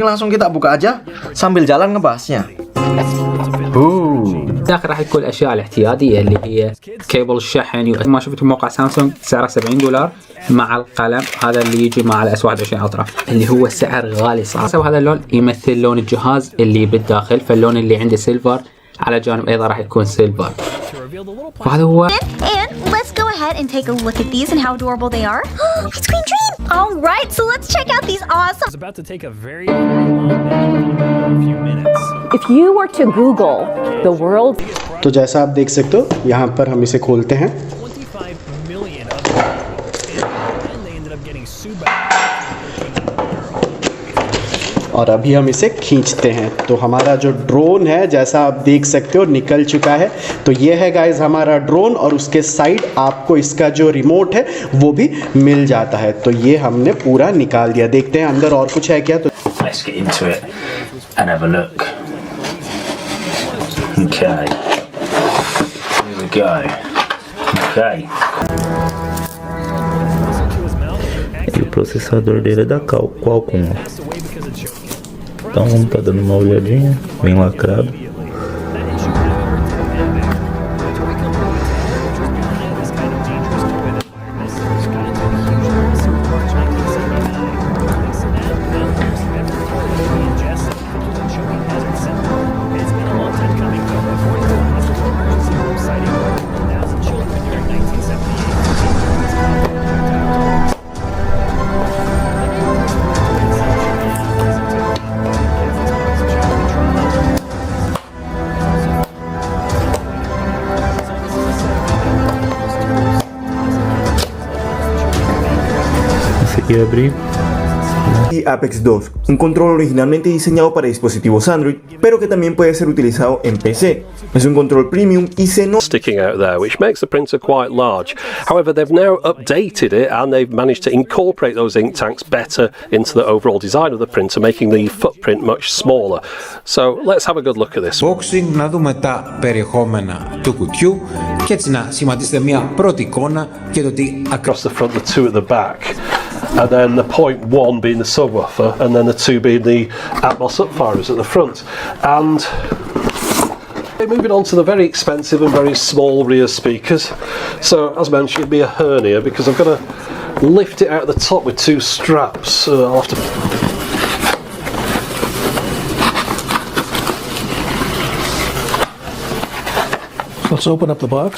Langsung kita buka aja sambil jalan ngebahasnya. داخل راح يكون الاشياء الاحتياطيه اللي هي كيبل الشحن. ما شفت موقع سامسونج سعره $70 مع القلم هذا اللي يجي مع الاس 21 الترا اللي هو سعر غالي صراحه. وهذا اللون يمثل لون الجهاز اللي بالداخل، فاللون اللي عنده سيلفر على جانب ايضا راح يكون سيلفر. وهذا هو. And let's go ahead and take a look at these and how adorable they are. Ice cream dream. All right, so let's check out these awesome. It's about to take a very few minutes. If you were to Google the world, तो जैसा आप देख सकते हो यहाँ पर हम इसे खोलते हैं 25 million of them, and they ended up getting sued by. और अभी हम इसे खींचते हैं तो हमारा जो ड्रोन है जैसा आप देख सकते हो निकल चुका है। तो ये है गाइस हमारा ड्रोन और उसके साइड आपको इसका जो रिमोट है वो भी मिल जाता है। तो ये हमने पूरा निकाल दिया। देखते हैं अंदर और कुछ है क्या। तो Let's get into it and have a look. Okay, here we go. Okay. E o processador dele é da Qualcomm. Então vamos estar dando uma olhadinha, bem lacrado. Consegui abrir. Y Apex 2, un control originalmente diseñado para dispositivos Android, pero que también puede ser utilizado en PC. Es un control premium y se nota sticking out there, which makes the printer quite large. However, they've now updated it and they've managed to incorporate those ink tanks better into the overall design of the printer, making the footprint much smaller. So let's have a good look at this. Unboxing, να δούμε τα περιεχόμενα του κουτιού και έτσι να σχηματίσετε μια πρώτη εικόνα για το τι across the front, the two at the back, and then the 0.1 being the subwoofer, and then the two being the Atmos upfirers at the front. And moving on to the very expensive and very small rear speakers. So as mentioned, it'd be a hernia because I'm going to lift it out of the top with two straps. I'll have to. Let's open up the box.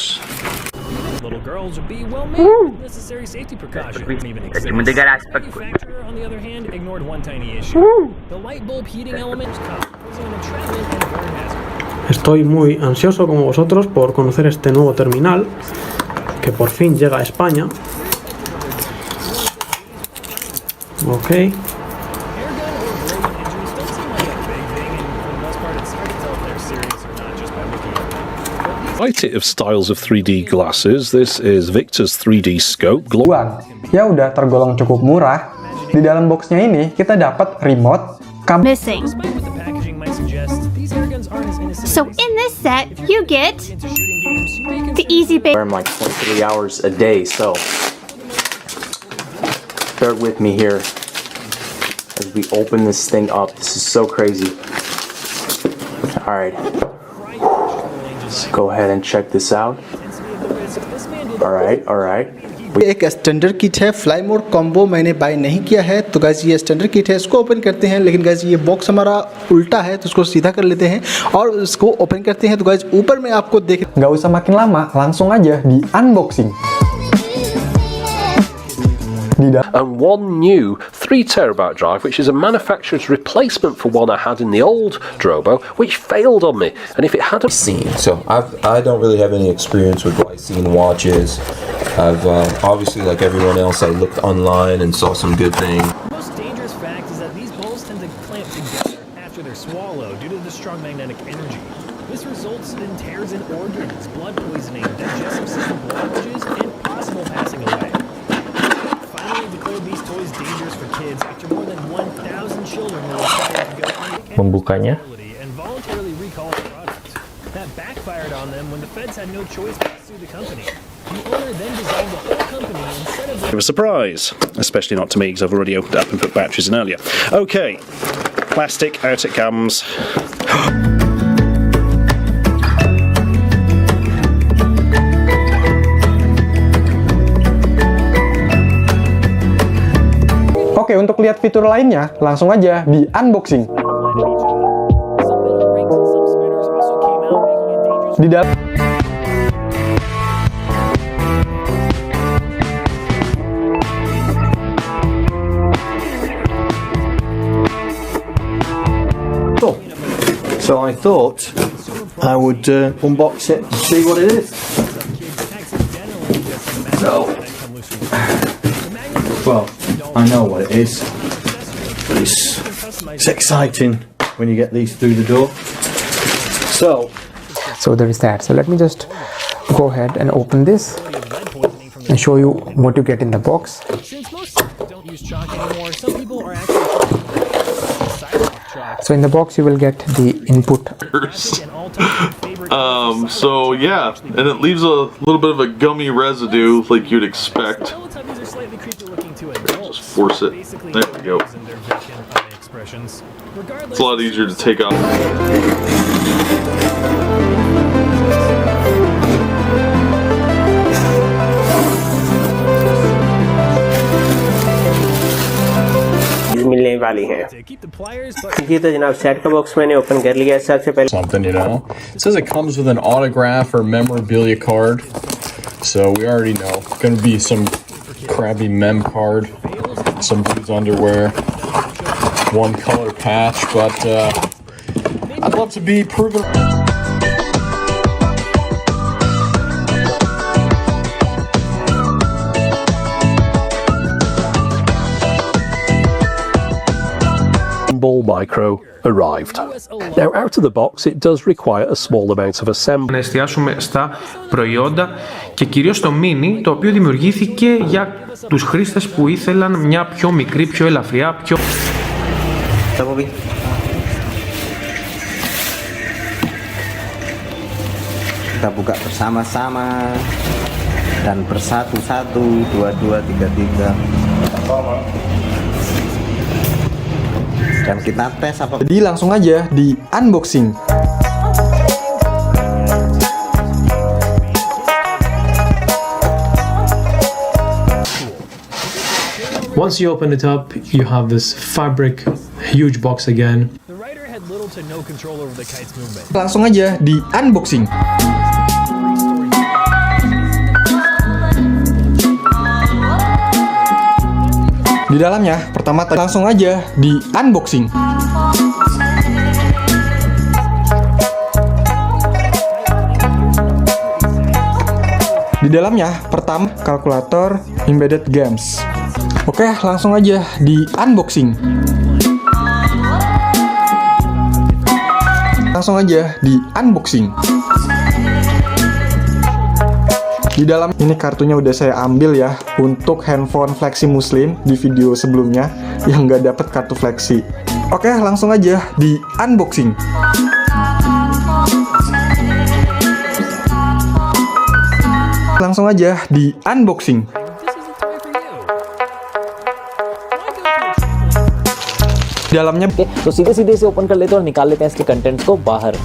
Little girls would be well made with necessary safety precautions. Even exists. Manufacturer, on the other hand, ignored one tiny issue. The light bulb heating element was causing an entrapment and burn hazard. Estoy muy ansioso como vosotros por conocer este nuevo terminal que por fin llega a España. Ok. Variety of styles of 3D glasses. This is Victor's 3D scope. Ya udah tergolong cukup murah. Di dalam boxnya ini kita dapat remote, missing. So in this set, you get the easy bake. I'm like 23 hours a day, so bear with me here as we open this thing up. This is so crazy. All right, let's go ahead and check this out. All right. एक standard kit है fly mode combo मैंने bye नहीं किया है। तो guys ये standard kit है, इसको ओपन करते हैं। लेकिन गाइस ये बॉक्स हमारा उल्टा है तो उसको सीधा कर लेते हैं और इसको ओपन करते हैं। तो गाइस ऊपर में आपको देख nggak usah makin lama, langsung aja di unboxing. And one new 3TB drive, which is a manufacturer's replacement for one I had in the old Drobo, which failed on me. And if it had glycine, so I don't really have any experience with glycine watches. I've obviously, like everyone else, I looked online and saw some good things. The most dangerous fact is that these balls tend to clamp together after they're swallowed due to the strong magnetic energy. This results in tears in organs, blood poisoning, digestive system blockages, and possible passing away. These toys dangerous for kids after more than 1,000 children were required to go Membukanya and voluntarily recall the product. That backfired on them when the feds had no choice but to sue the company. The owner then dissolved the whole company instead of. It was a surprise, especially not to me because I've already opened up and put batteries in earlier. Okay, plastic, out it comes. Oke, untuk lihat fitur lainnya, langsung aja di unboxing. Di dalam So I thought I would unbox it to see what it is. So, well, I know what it is, but it's exciting when you get these through the door. So there is that. So let me just go ahead and open this and show you what you get in the box. Since most don't use chalk anymore, some people are actually So in the box you will get the input. So yeah, and it leaves a little bit of a gummy residue like you'd expect. Just force it. There we go. It's a lot easier to take off. मिलने वाली हैं। जी तो जनाब set का box मैंने open कर लिया है। सबसे पहले something, you know. It says it comes with an autograph or memorabilia card, so we already know. Gonna be some crappy mem card, some dude's underwear, one color patch, but I'd love to be proven. Ball Micro arrived. Now, out of the box, it does require a small amount of assembly. Να εστιάσουμε στα προϊόντα και κυρίως το mini, το οποίο δημιουργήθηκε για τους χρήστες που ήθελαν μια πιο μικρή, πιο ελαφριά, πιο... Kita buka bersama-sama dan bersatu-satu, 2, 2, 3, 3. Dan kita tes apa. Jadi langsung aja di unboxing. Once you open it up, you have this fabric huge box again. The writer had little to no control over the kite's movement. Langsung aja di unboxing. Di dalamnya, pertama langsung aja di unboxing. Di dalamnya, pertama kalkulator embedded games. Oke, langsung aja di unboxing. Langsung aja di unboxing. Di dalam ini kartunya udah saya ambil ya untuk handphone Flexi Muslim di video sebelumnya yang nggak dapet kartu Flexi. Oke, langsung aja di unboxing. Langsung aja di unboxing. Dalamnya तो सीधे सीधे से open कर लेते हैं और निकाल लेते हैं इसके कंटेंट्स को बाहर.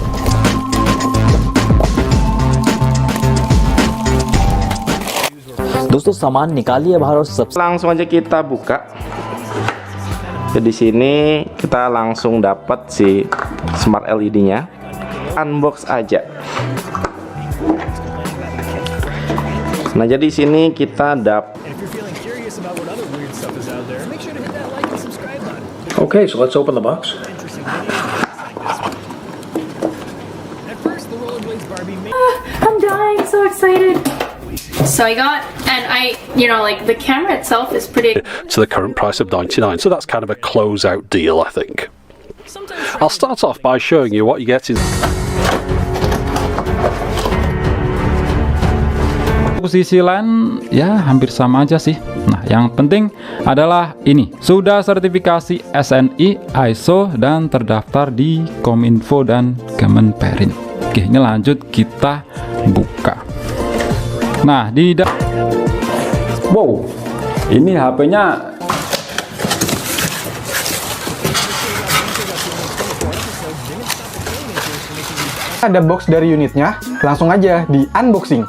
दोस्तों सामान निकालिए बाहर और सब. Langsung aja kita buka. Jadi sini kita langsung dapat si smart LED-nya. Unbox aja. Nah, jadi sini kita dapat. Okay, so let's open the box. I'm dying, so excited. So I got, and like the camera itself is pretty. To the current price of $99, so that's kind of a closeout deal, I think. I'll start off by showing you what you get in. Posisi lain ya hampir sama aja sih. Nah, yang penting adalah ini sudah sertifikasi SNI, ISO dan terdaftar di Kominfo dan Kemenperin. Oke, ini lanjut kita buka. Nah, wow, ini HP-nya Ada box dari unitnya, langsung aja di unboxing.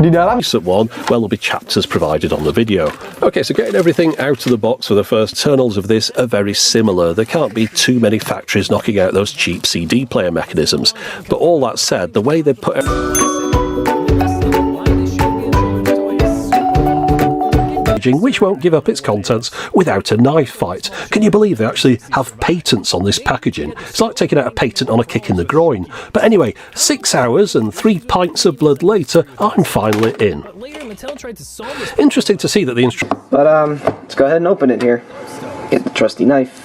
Di dalam recent one, well, there'll be chapters provided on the video. Okay, so getting everything out of the box for the first internals of this are very similar. There can't be too many factories knocking out those cheap CD player mechanisms. But all that said, the way they put which won't give up its contents without a knife fight. Can you believe they actually have patents on this packaging? It's like taking out a patent on a kick in the groin. But anyway, 6 hours and 3 pints of blood later, I'm finally in. Interesting to see that the But let's go ahead and open it here. Get the trusty knife.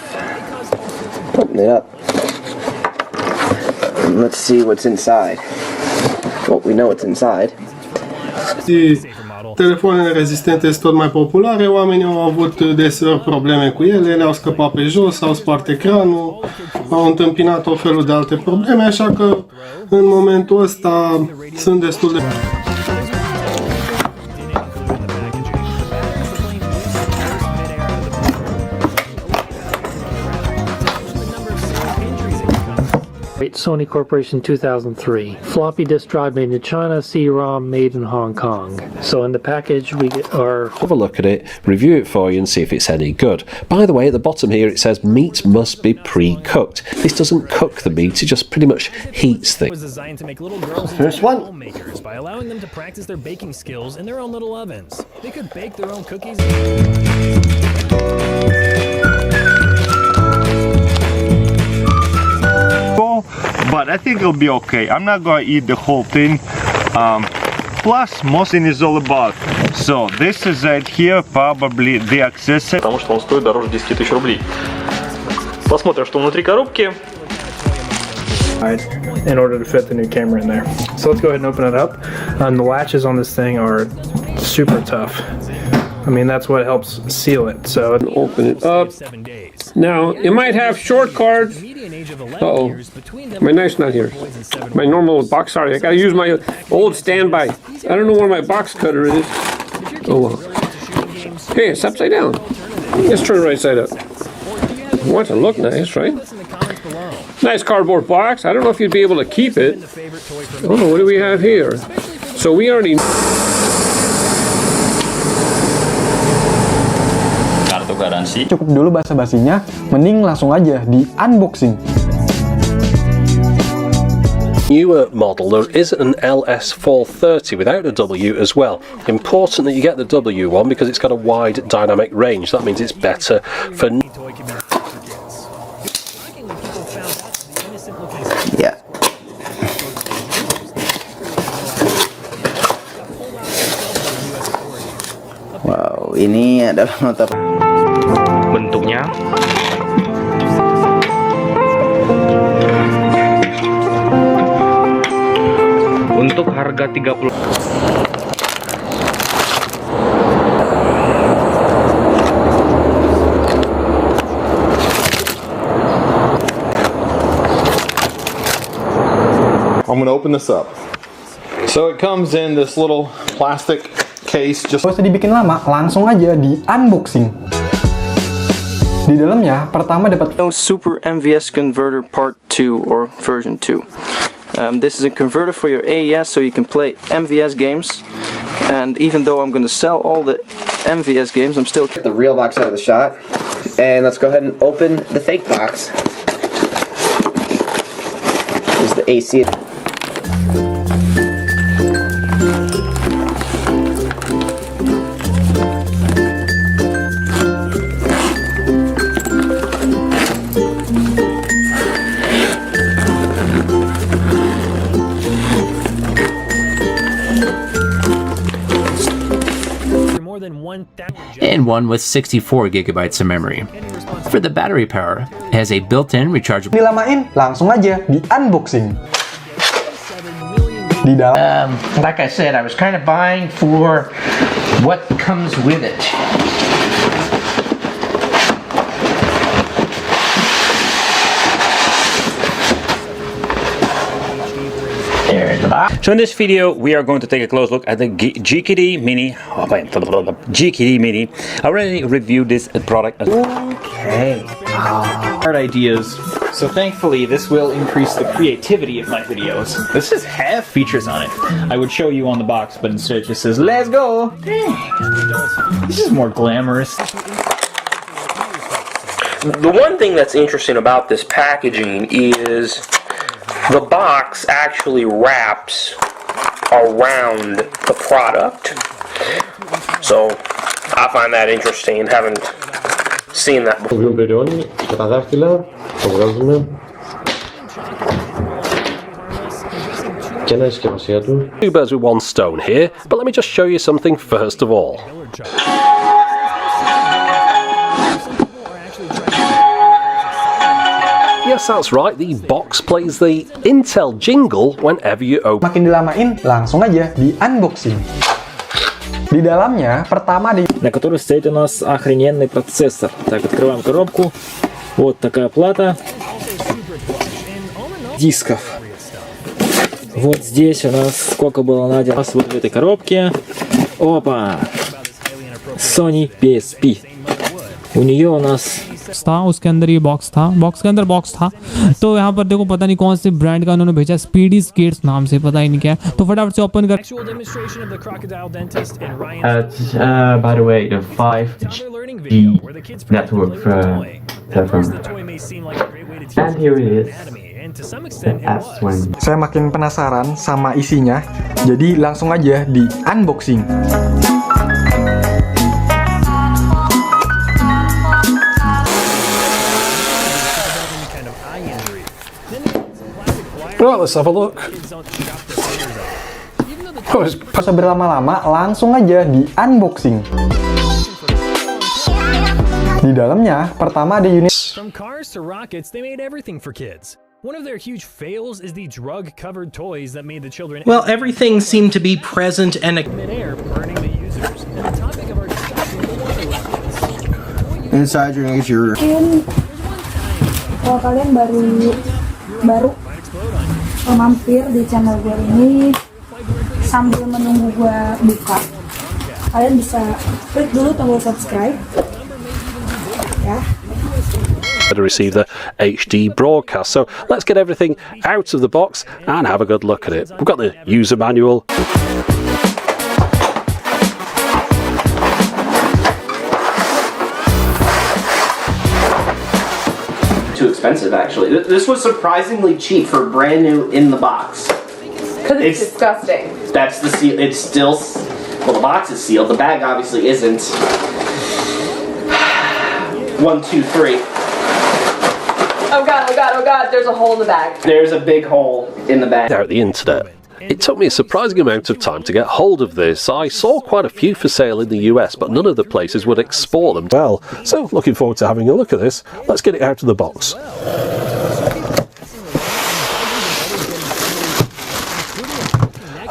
Open it up. And let's see what's inside. Well, we know what's inside. Telefoanele rezistente sunt tot mai populare, oamenii au avut deseori probleme cu ele, le-au scăpat pe jos, au spart ecranul, au întâmpinat o felul de alte probleme, așa că în momentul ăsta sunt destul de... Sony Corporation 2003. Floppy disk drive made in China, CD-ROM made in Hong Kong. So in the package we get our... Have a look at it, review it for you and see if it's any good. By the way, at the bottom here it says meat must be pre-cooked. This doesn't cook the meat, it just pretty much heats things. It was designed to make little girls into homemakers by allowing them to practice their baking skills in their own little ovens. They could bake their own cookies. But I think it'll be okay. I'm not gonna eat the whole thing. Plus, most thing is all about. So this is it here, probably the accessory. Потому что он стоит дороже 10 тысяч рублей. Посмотрим, что внутри коробки. In order to fit the new camera in there. So let's go ahead and open it up. The latches on this thing are super tough. I mean, that's what helps seal it. So open it up. Now, it might have short cards. Uh-oh. My knife's not here. My normal box, sorry, I gotta use my old standby. I don't know where my box cutter is. Oh well. Hey, it's upside down. Let's turn it right side up. I want it to look nice, right? Nice cardboard box. I don't know if you'd be able to keep it. Oh, what do we have here? So we already... Cukup dulu basa-basinya, mending langsung aja di unboxing. Newer model, there is an LS430 without a W as well. Important that you get the W one because it's got a wide dynamic range. That means it's better for... Yeah. Wow, ini adalah nota bentuknya. Untuk harga 30. I'm gonna open this up. So it comes in this little plastic case. Just gak usah dibikin lama, langsung aja di unboxing. Di dalamnya, pertama dapat Super MVS Converter Part 2 or version 2. This is a converter for your AES so you can play MVS games. And even though I'm going to sell all the MVS games, I'm still get the real box out of the shot. And let's go ahead and open the fake box. This is the AC. And one with 64 gigabytes of memory. For the battery power, it has a built-in rechargeable. Dilamain, langsung aja di unboxing. Di dalam. Like I said, I was kind of buying for what comes with it. There at the So in this video, we are going to take a close look at the GKD Mini. GKD Mini. I already reviewed this product. Okay. Hard ideas. So thankfully, this will increase the creativity of my videos. This just have features on it. I would show you on the box, but instead it just says, "Let's go." This is more glamorous. The one thing that's interesting about this packaging is the box actually wraps around the product. So I find that interesting. Haven't seen that before. Two birds with one stone here, but let me just show you something first of all. Yes, that's right, the box plays the Intel jingle whenever you open. Makin dilamain, langsung aja di unboxing. Di dalamnya, перtama на которой стоит у нас охрененный процессор. Так, открываем коробку. Вот такая плата дисков. Вот здесь у нас сколько было найдено вот в этой коробке. Опа! Sony PSP. У нее у нас था उसके अंदर ये box था, box के अंदर box था। तो यहाँ पर देखो पता नहीं कौन से ब्रांड का उन्होंने भेजा, स्पीडी स्केट्स नाम से, पता ही नहीं क्या है। तो फटाफट से ओपन कर। By the way, the 5G network platform. And here it is. Saya makin penasaran sama isinya, jadi langsung aja di unboxing. Right, let's have a look. Bisa berlama-lama, langsung aja di unboxing. Di dalamnya, pertama ada unit. From cars to rockets, they made everything for kids. One of their huge fails is the drug-covered toys that made the children. Well, everything seemed to be present and midair, burning the users. And the topic of our discussion is water weapons. Inside your. Kalau kalian baru mampir di channel gue ini sambil menunggu gue buka, kalian bisa klik dulu tombol subscribe ya. To receive the HD broadcast. So let's get everything out of the box and have a good look at it. We've got the user manual. Too expensive, actually. This was surprisingly cheap for brand new in the box. Because it's disgusting. That's the seal. It's still, well, the box is sealed. The bag obviously isn't. 1, 2, 3. Oh god, oh god, oh god, there's a hole in the bag. There's a big hole in the bag. Out the internet. It took me a surprising amount of time to get hold of this. I saw quite a few for sale in the US, but none of the places would export them well. So, looking forward to having a look at this. Let's get it out of the box.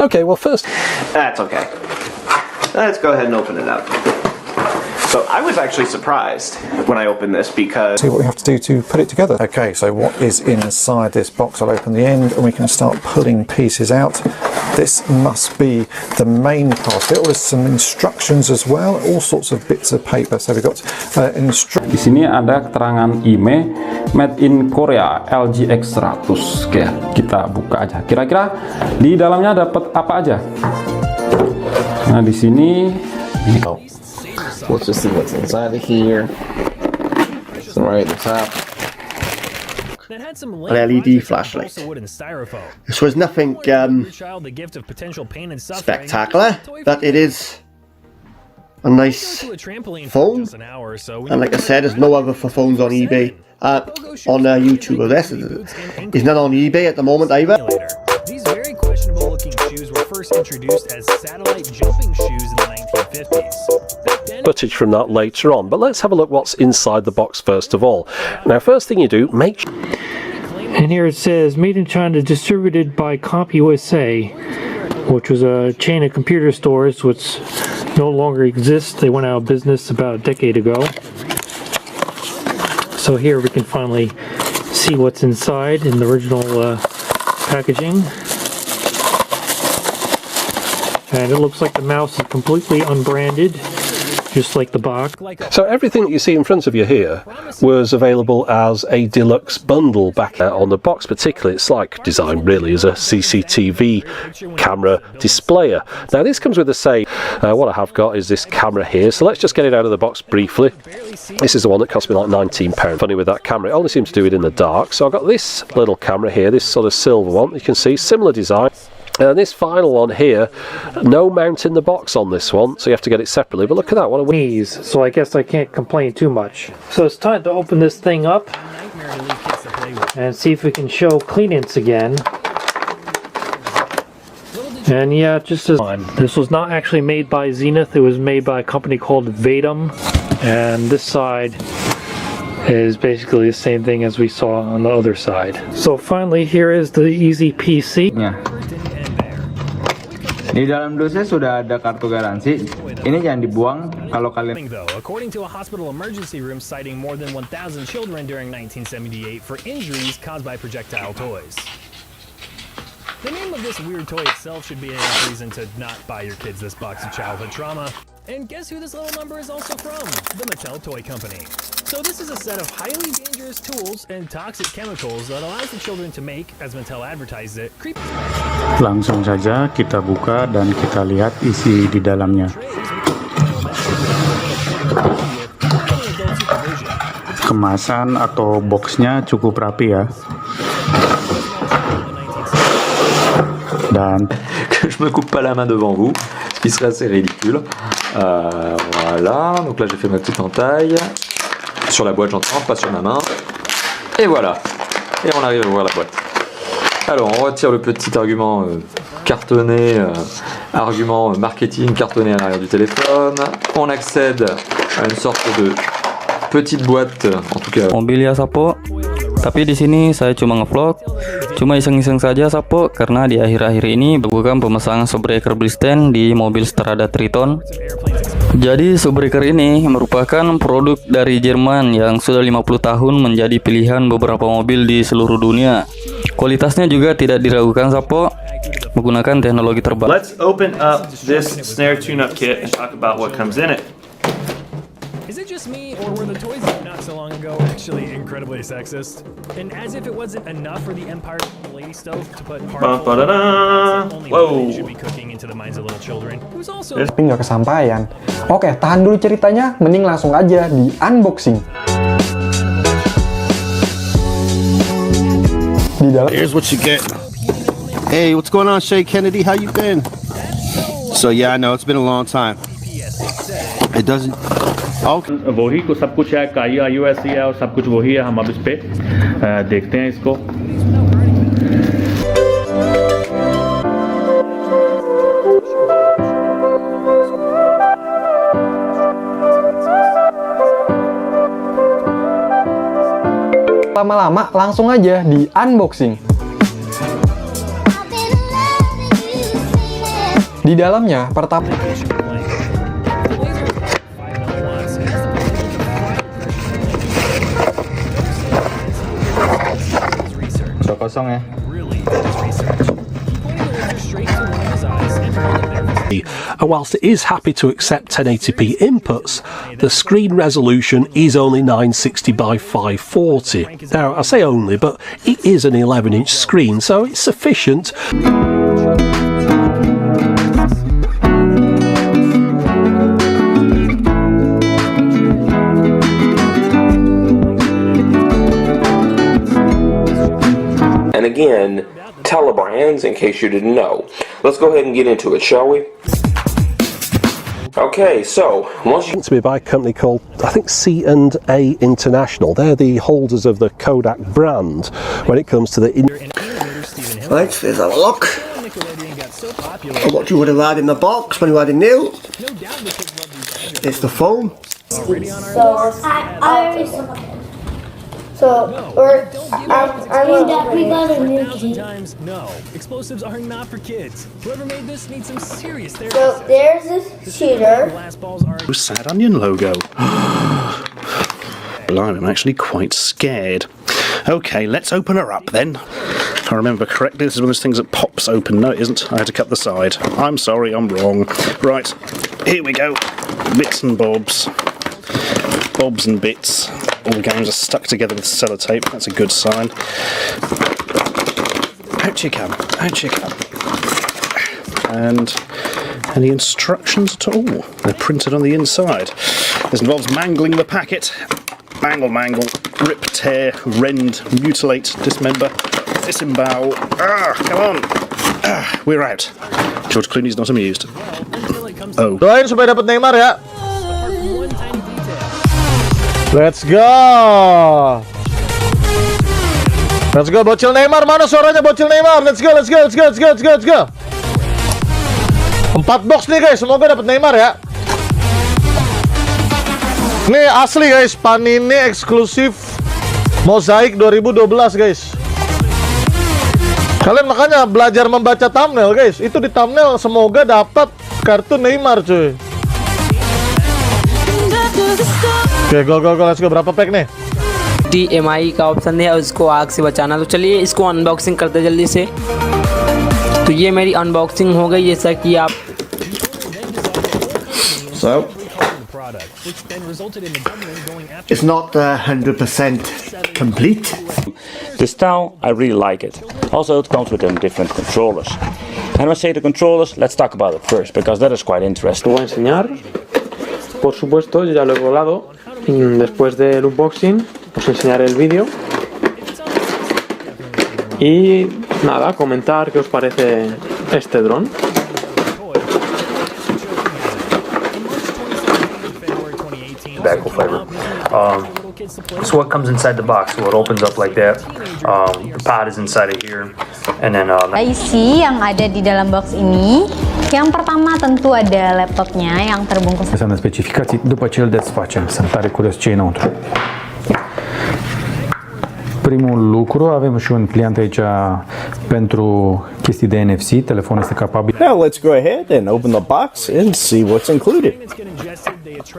Okay, well first... That's okay. Let's go ahead and open it up. So I was actually surprised when I opened this because... See what we have to do to put it together. Okay, so what is inside this box? I'll open the end and we can start pulling pieces out. This must be the main part of it. There's some instructions as well, all sorts of bits of paper. So we've got instructions. Di sini ada keterangan IMEI Made in Korea LG X100. Oke, kita buka aja. Kira-kira di dalamnya dapat apa aja? Nah, di sini ini. Let's just see what's inside of here. So right at the top, an LED flashlight. This was nothing spectacular, but it is a nice phone. And like I said, there's no other for phones on eBay, on YouTube. Well, this is not on eBay at the moment either. These very questionable looking shoes were first introduced as satellite jumping shoes in the 1950s. Footage from that later on, but let's have a look what's inside the box first of all. Now, first thing you do, make sure. And here it says, made in China, distributed by Comp USA, which was a chain of computer stores which no longer exists. They went out of business about a decade ago. So here we can finally see what's inside in the original packaging. And it looks like the mouse is completely unbranded, just like the box. So everything that you see in front of you here was available as a deluxe bundle back on the box. Particularly, it's like designed really as a CCTV camera displayer. Now this comes with the same. What I have got is this camera here, so let's just get it out of the box briefly. This is the one that cost me like £19. Funny with that camera, it only seems to do it in the dark. So I've got this little camera here, this sort of silver one. You can see similar design. And this final one here, no mount in the box on this one, so you have to get it separately. But look at that, what a knees, so I guess I can't complain too much. So it's time to open this thing up and see if we can show clearance again. And yeah, just as this was not actually made by Zenith, it was made by a company called Vadim. And this side is basically the same thing as we saw on the other side. So finally, here is the Easy PC. Di dalam dosnya sudah ada kartu garansi. Ini jangan dibuang kalau kalian. According to a hospital emergency room citing more than 1,000 children during 1978 for injuries caused by projectile toys. The name of this weird toy itself should be enough reason to not buy your kids this box of childhood trauma. And guess who this little number is also from? The Mattel Toy Company. So this is a set of highly dangerous tools and toxic chemicals that allows the children to make, as Mattel advertised it, creepy. Langsung saja kita buka dan kita lihat isi di dalamnya. Kemasan atau boxnya cukup rapi ya. Dan que je me coupe pas la main devant vous, ce qui serait assez ridicule. Voilà, donc là j'ai fait ma petite entaille. Sur la boîte j'entends, pas sur ma main. Et voilà. Et on arrive à ouvrir la boîte. Alors on retire le petit argument cartonné, argument marketing cartonné à l'arrière du téléphone. On accède à une sorte de petite boîte, en tout cas. Mobil ya Sapo. Tapi di sini saya cuma ngevlog, cuma iseng-iseng saja Sapo, karena di akhir-akhir ini bukan pemasangan subbreaker Blisten di mobil Strada Triton. Jadi subbreaker ini merupakan produk dari Jerman yang sudah 50 tahun menjadi pilihan beberapa mobil di seluruh dunia. Kualitasnya juga tidak diragukan Sapo, menggunakan teknologi terbaru. Let's open up this snare tune-up kit and talk about what comes in it. Is it just me, or were the toys not so long ago actually incredibly sexist? And as if it wasn't enough for the Empire Lady Stove to put Whoa. should be cooking into the minds of little children. Who's also Tapi nggak kesampaian. Oke, tahan dulu ceritanya, mending langsung aja di unboxing. Di dalam. Here's what you get. Hey, what's going on, Shay Kennedy? How you been? So yeah, I know it's been a long time. It doesn't. वही को सब कुछ है, iOS है और सब कुछ वही है. हम अब इस पे देखते हैं इसको. Lama-lama langsung aja di unboxing. Di dalamnya pertama kosong ya. And whilst it is happy to accept 1080p inputs, the screen resolution is only 960 by 540. Now, I say only, but it is an 11-inch screen, so it's sufficient. Again, Telebrands, in case you didn't know. Let's go ahead and get into it, shall we? Okay, so once you to me by a company called, I think, C&A International. They're the holders of the Kodak brand when it comes to the. Right, let's have a look. What you would have had in the box when you had it new. It's the foam. Sometimes, no. Explosives are not for kids. Whoever made this needs some serious therapy. So there's this shooter. Sad Onion logo. Blimey, I'm actually quite scared. Okay, let's open her up then. If I remember correctly, this is one of those things that pops open. No, it isn't. I had to cut the side. I'm sorry, I'm wrong. Right, here we go. Bits and bobs. Bobs and bits. All the games are stuck together with sellotape. That's a good sign. Out you come. Out you come. And any instructions at all? They're printed on the inside. This involves mangling the packet. Mangle, rip, tear, rend, mutilate, dismember, disembowel. Come on. We're out. George Clooney's not amused. Oh. Doain supaya dapat Neymar ya. Let's go. Let's go, bocil Neymar. Mana suaranya bocil Neymar? Let's go. 4 box nih guys, semoga dapat Neymar ya. Nih asli guys, Panini eksklusif Mozaik 2012 guys. Kalian makanya belajar membaca thumbnail guys. Itu di thumbnail semoga dapat kartu Neymar cuy. Oke, go, let's go. Berapa pack nih? DMI का option है उसको आग से बचाना। तो चलिए इसको unboxing करते जल्दी से। तो ये मेरी अनबॉक्सिंग हो गई जैसा कि आप So it's not 100% complete. The style, I really like it. Also, it comes with them different controllers. And when I say the controllers, let's talk about it first, because that is quite interesting. Lo voy a enseñar. Por supuesto, yo ya lo he volado. Después del unboxing, os enseñaré el vídeo. Y nada, comentar qué os parece este dron. Tobacco flavor. So what comes inside the box? So it opens up like that. The pod is inside of here, and then isi yang ada di dalam box ini. Yang pertama tentu ada laptopnya yang terbungkus. Înseamnă specificații, după ce îl desfacem. Sunt tare curios ce e înăuntru. Primul lucru, avem și un pliant aici pentru chestii de NFC, telefonul este capabil. Now let's go ahead and open the box and see what's included.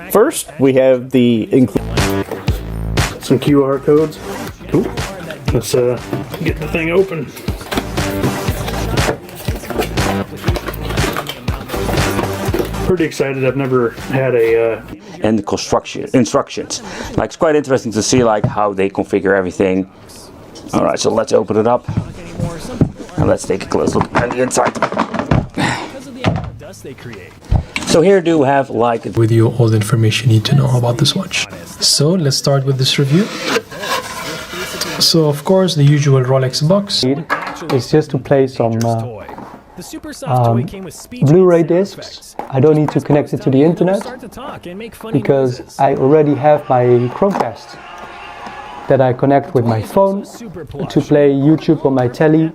First, we have some QR codes. Cool. Let's get the thing open. Pretty excited. I've never had a and the construction instructions. Like, it's quite interesting to see like how they configure everything. All right, so let's open it up and let's take a close look at the inside. So here do have like with you all the information you need to know about this watch. So let's start with this review. So of course the usual Rolex box. It's just to play some Blu-ray discs. I don't need to connect it to the internet because I already have my Chromecast that I connect with my phone to play YouTube on my telly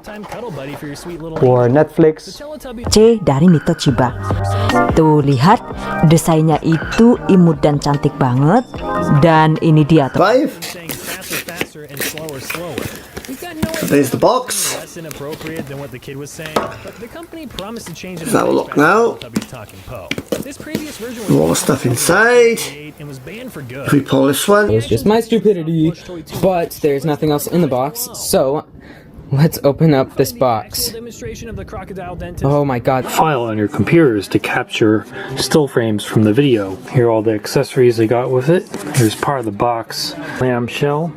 or Netflix. C dari Mito Chiba. Tuh lihat, desainnya itu imut dan cantik banget. Dan ini dia tuh. There's the box. Let's have a look now. All the stuff inside. If we pull this one. It's just my stupidity, but there's nothing else in the box, so let's open up this box. Oh my god. File on your computers to capture still frames from the video. Here are all the accessories they got with it. Here's part of the box. Clamshell.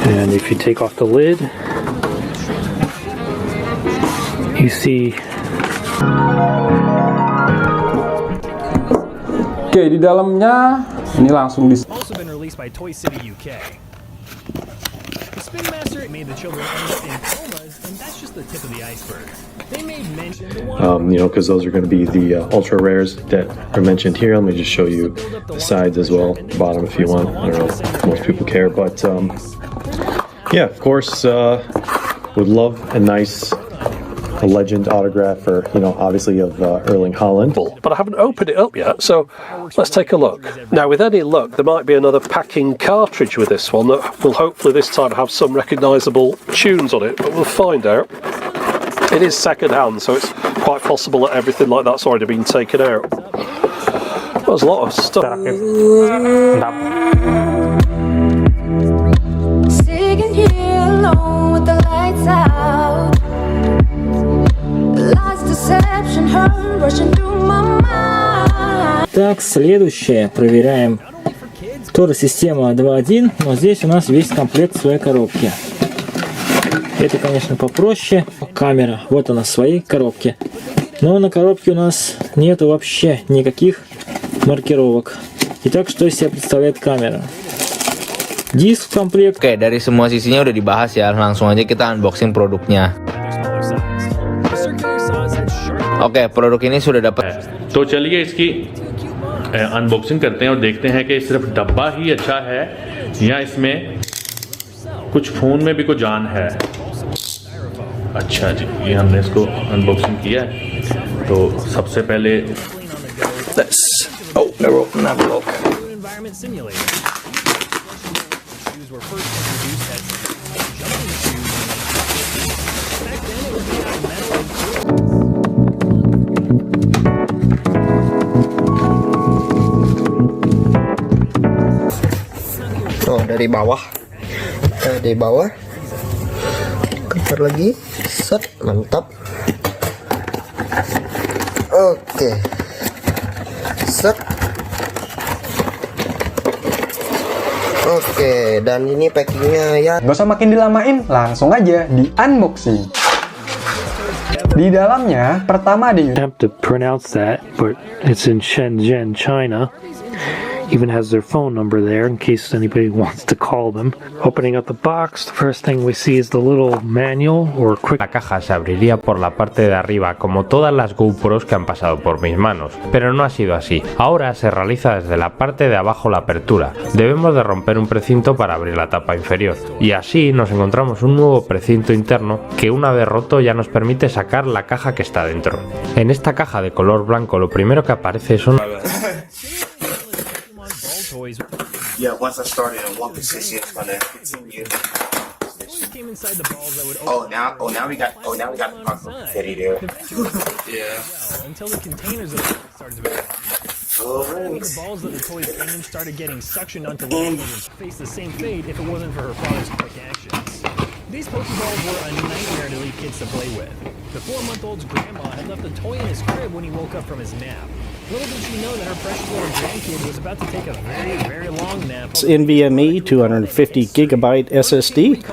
And if you take off the lid, you see. Oke, di dalamnya ini langsung di. Also been released by Toy City UK. The Spin Master made the children in comas, and that's just the tip of the iceberg. They made mention because those are going to be the ultra rares that are mentioned here. Let me just show you the sides as well, the bottom if you want. I don't know if most people care, but yeah, of course, would love a nice legend autograph for, obviously of Erling Haaland. But I haven't opened it up yet, so let's take a look. Now, with any luck, there might be another packing cartridge with this one that will hopefully this time have some recognisable tunes on it, but we'll find out. It is second hand, so it's quite possible that everything like that's already been taken out. There's a lot of stuff. Sitting here Итак, следующее. Проверяем. Тоже система 2.1, но здесь у нас весь комплект в своей коробке. Это, конечно, попроще. Камера. Вот она в своей коробке. Но на коробке у нас нету вообще никаких маркировок. Итак, что из себя представляет камера? Диск в комплект. Oke, dari semua sisinya udah dibahas ya. Langsung aja kita unboxing produknya. Oke, produk ini sudah dapat. तो चलिए इसकी unboxing करते हैं और देखते हैं कि सिर्फ डब्बा ही अच्छा है या इसमें कुछ फोन में भी कोई जान है। अच्छा जी, ये हमने इसको अनबॉक्सिंग किया है। तो सबसे पहले dari bawah kejar lagi, set, mantap. Oke, set. Oke, dan ini packingnya ya. Gak usah makin dilamain, langsung aja di unboxing. Di dalamnya pertama ada attempt to pronounce that, but it's in Shenzhen, China. Even has their phone number there in case anybody wants to call them. Opening up the box, the first thing we see is the little manual or quick. La caja se abriría por la parte de arriba como todas las GoPros que han pasado por mis manos, pero no ha sido así. Ahora se realiza desde la parte de abajo la apertura. Debemos de romper un precinto para abrir la tapa inferior y así nos encontramos un nuevo precinto interno que una vez roto ya nos permite sacar la caja que está dentro. En esta caja de color blanco lo primero que aparece son Yeah, once I started, I want to see it's gonna continue. Now we got confetti there. Yeah. Until the containers started to the balls that the toys in started getting suctioned onto Lily would face the same fate if it wasn't for her father's quick actions. These Pokeballs were a nightmare to leave kids to play with. The 4-month-old's grandma had left the toy in his crib when he woke up from his nap. Little did she know that her precious little grandkid was about to take a very, very long nap. It's NVMe 250 gigabyte SSD.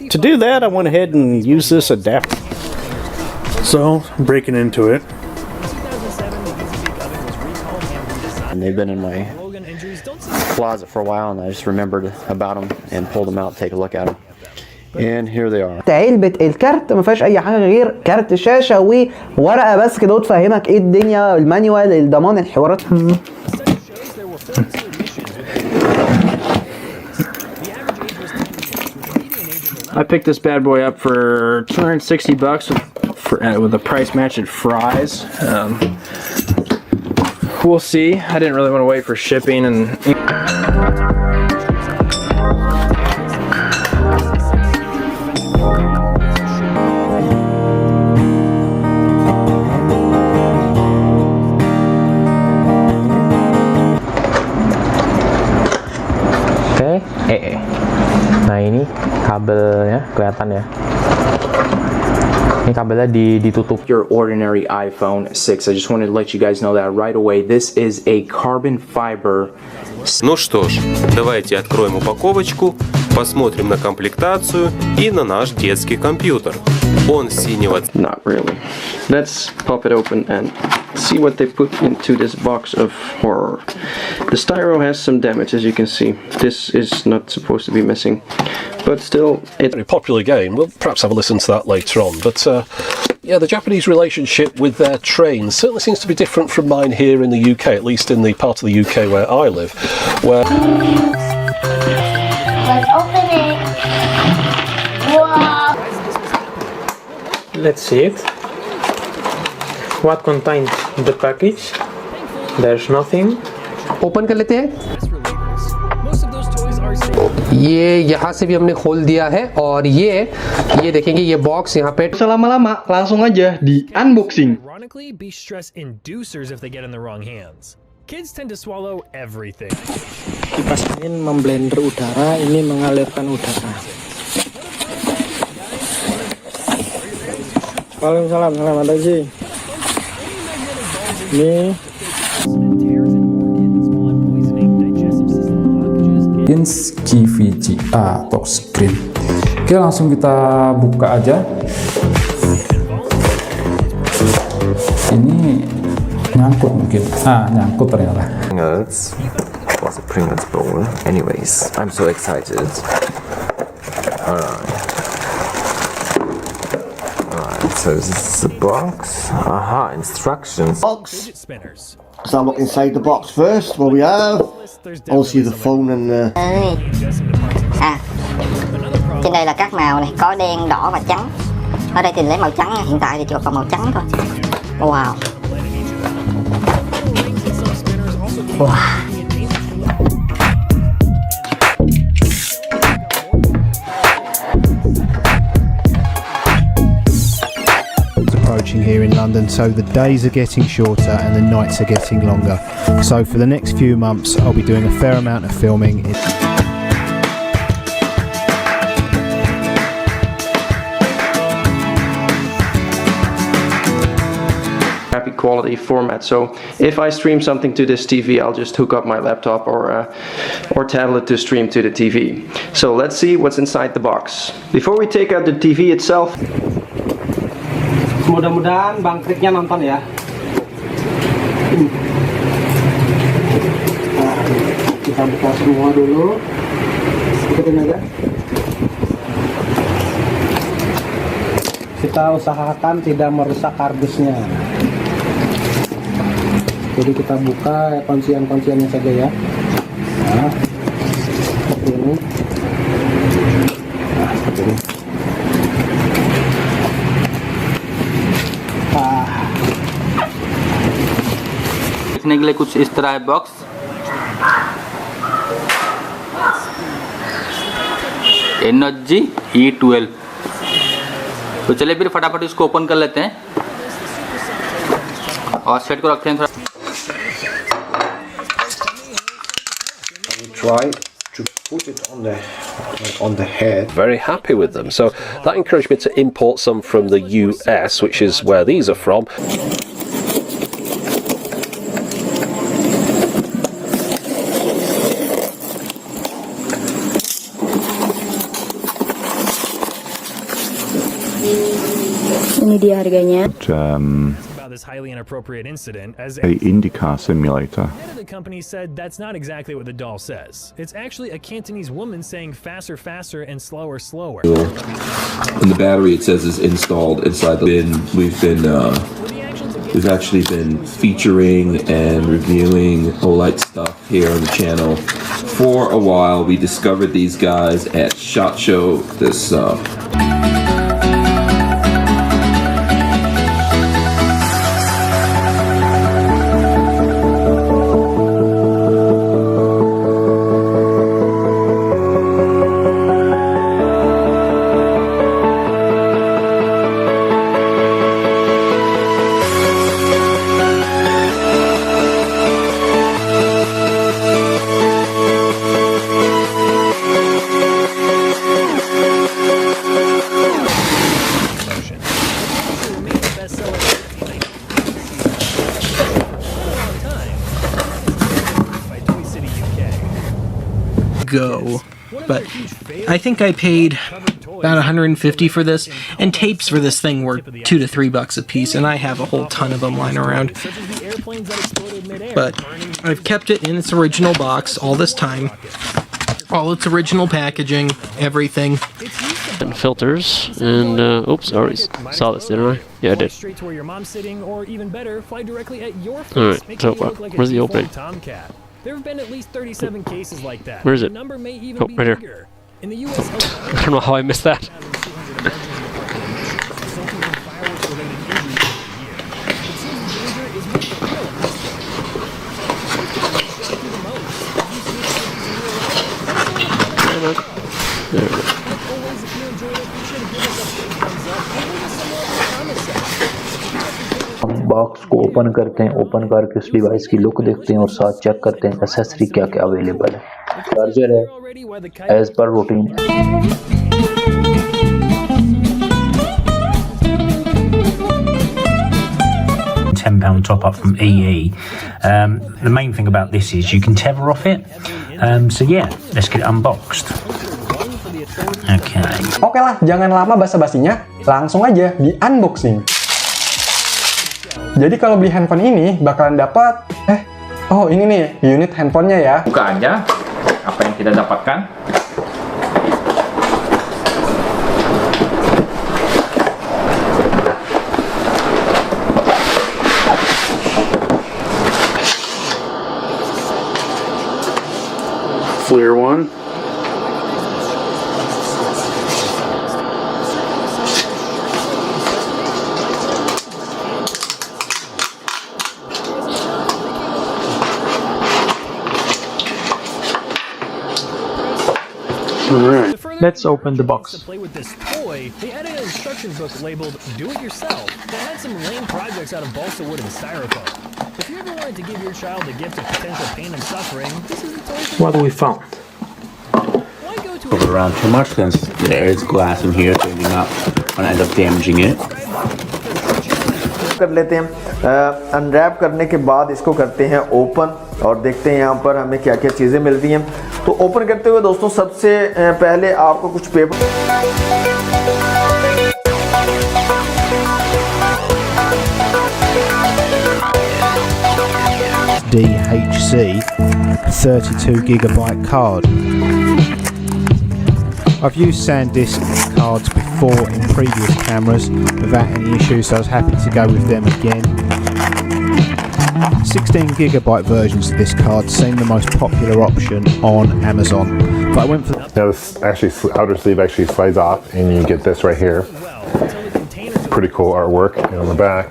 To do that, I went ahead and used this adapter. So, breaking into it. And they've been in my closet for a while, and I just remembered about them and pulled them out to take a look at them. And here they are. علبة الكارت ما فيهاش اي حاجه غير كارت الشاشه وورقه بس كده تفهمك ايه الدنيا، المانيوال، الضمان، الحوارات. I picked this bad boy up for $260 with a price match at Fry's. We'll see. I didn't really want to wait for shipping and. Nah ini kabelnya kelihatan ya. Ini kabelnya ditutup. Your ordinary iPhone 6. I just wanted to let you guys know that right away. This is a carbon fiber. Ну что ж, давайте откроем упаковочку, посмотрим на комплектацию и на наш детский компьютер. Он синего. Not really. Let's pop it open and see what they put into this box of horror. The styro has some damage, as you can see. This is not supposed to be missing, but still, it's a very popular game. We'll perhaps have a listen to that later on. But yeah, the Japanese relationship with their trains certainly seems to be different from mine here in the UK, at least in the part of the UK where I live, where. Let's open it. Wow. Let's see it. What contains the package? There's nothing. Open कर लेते हैं। ये यहाँ से भी हमने खोल दिया है और ये देखेंगे ये बॉक्स यहाँ पे। Lama-lama langsung aja di unboxing. Ironically, be stress inducers if they get in the wrong hands. Kids tend to swallow everything. Kipas angin memblender udara, ini mengalirkan udara. Waalaikumsalam, selamat pagi. Ini VGA touchscreen. Oke, langsung kita buka aja. Ini nyangkut mungkin. Nyangkut ternyata. Pringles was a Pringles bowl. Anyways, I'm so excited. Alright, so this is the box. Aha, instructions. Box. So I'll look inside the box first. What we have? Obviously the phone and trên đây là các màu này, có đen, đỏ và trắng. Ở đây thì lấy màu trắng nha, hiện tại thì chỉ còn màu trắng thôi. Wow. Wow. Approaching here in London, so the days are getting shorter and the nights are getting longer. So for the next few months I'll be doing a fair amount of filming. Happy quality format, so if I stream something to this TV, I'll just hook up my laptop or tablet to stream to the TV. So let's see what's inside the box. Before we take out the TV itself, mudah-mudahan Bang Triknya nonton ya. Kita buka semua dulu. Ikutin aja. Kita usahakan tidak merusak kardusnya. Jadi kita buka kuncian-kunciannya saja ya. Nah, seperti ini. Nah, seperti ini. देखने के लिए कुछ इस तरह है box. Energy E12। तो चलिए फिर फटाफट इसको ओपन कर लेते हैं और सेट को रखते हैं थोड़ा। Try to put it on the head. Very happy with them. So that encouraged me to import some from the US, which is where these are from. Ini dia harganya. This highly inappropriate incident as a IndyCar simulator. The company said that's not exactly what the doll says. It's actually a Cantonese woman saying faster, faster, and slower, slower. And the battery, it says, is installed inside the bin. We've actually been featuring and reviewing OLED stuff here on the channel for a while. We discovered these guys at SHOT Show this go, but I think I paid about $150 for this, and tapes for this thing were $2 to $3 a piece, and I have a whole ton of them lying around. But I've kept it in its original box all this time, all its original packaging, everything. And filters, and oops, I already saw this, didn't I? Yeah, I did. Alright, so where's the opening? There have been at least 37 cases like that. Where is it? The number may even be right bigger. here. In the US, I don't know how I missed that. Box को open करते हैं, open करके उस device की look देखते हैं और साथ चेक करते हैं एक्सेसरी क्या क्या अवेलेबल है। चार्जर है as per routine. 10 £10 top up from EE. The main thing about this is you can tether off it. So yeah, let's get it unboxed. Okay. Oke lah, jangan lama basa-basinya, langsung aja di unboxing. Jadi kalau beli handphone ini bakalan dapat oh ini nih unit handphonenya ya. Buka aja apa yang kita dapatkan. Clear one. Alright, let's open the box. To play with this toy, they added an instruction book labeled "Do It Yourself" that had some lame projects out of balsa wood and styrofoam. If you ever wanted to give your child a gift of potential pain and suffering, this is the toy for you. What do we found? Move it around too much, then there is glass in here, so you're not going to end up damaging it. कर लेते हैं unwrap करने के बाद इसको करते हैं open और देखते हैं यहाँ पर हमें क्या क्या चीज़ें मिलती हैं। तो ओपन करते हुए दोस्तों सबसे पहले आपको कुछ paper DHC 32GB card. I've used SanDisk cards before in previous cameras without any issues, so I was happy to go with them again. 16GB versions of this card seem the most popular option on Amazon, but I went for Now this actually outer sleeve actually slides off, and you get this right here. Pretty cool artwork, and on the back,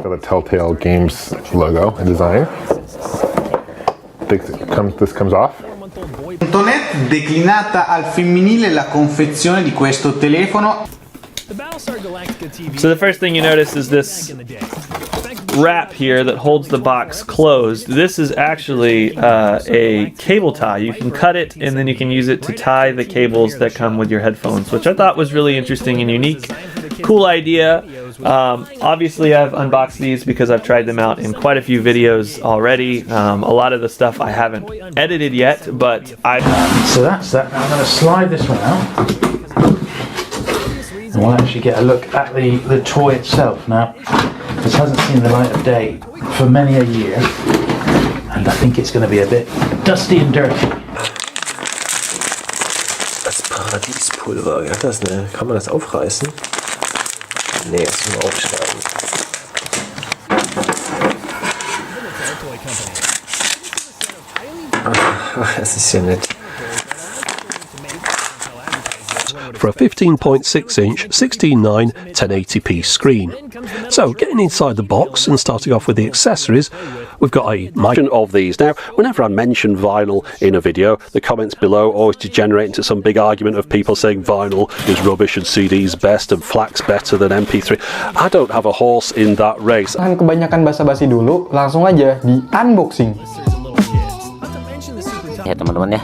got the Telltale Games logo and design. This comes off. Antoinette declinata al femminile la confezione di questo telefono. So the first thing you notice is this wrap here that holds the box closed. This is actually a cable tie. You can cut it and then you can use it to tie the cables that come with your headphones, which I thought was really interesting and unique. Cool idea. Obviously I've unboxed these because I've tried them out in quite a few videos already. A lot of the stuff I haven't edited yet, but So that's that. Now I'm going to slide this one out. And we'll actually get a look at the toy itself. Now, this hasn't seen the light of day for many a year, and I think it's going to be a bit dusty and dirty. Das Paradiespulver, ja, kann man das aufreißen? Nee, das müssen wir aufschneiden. Ach, das ist ja nett. For a 15.6-inch 16:9 1080p screen. So getting inside the box and starting off with the accessories, we've got a mic of these. Now, whenever I mention vinyl in a video, the comments below always degenerate into some big argument of people saying vinyl is rubbish and CD's best and FLAC's better than MP3. I don't have a horse in that race. Jangan kebanyakan basa-basi dulu, langsung aja di unboxing. Ya teman-teman ya.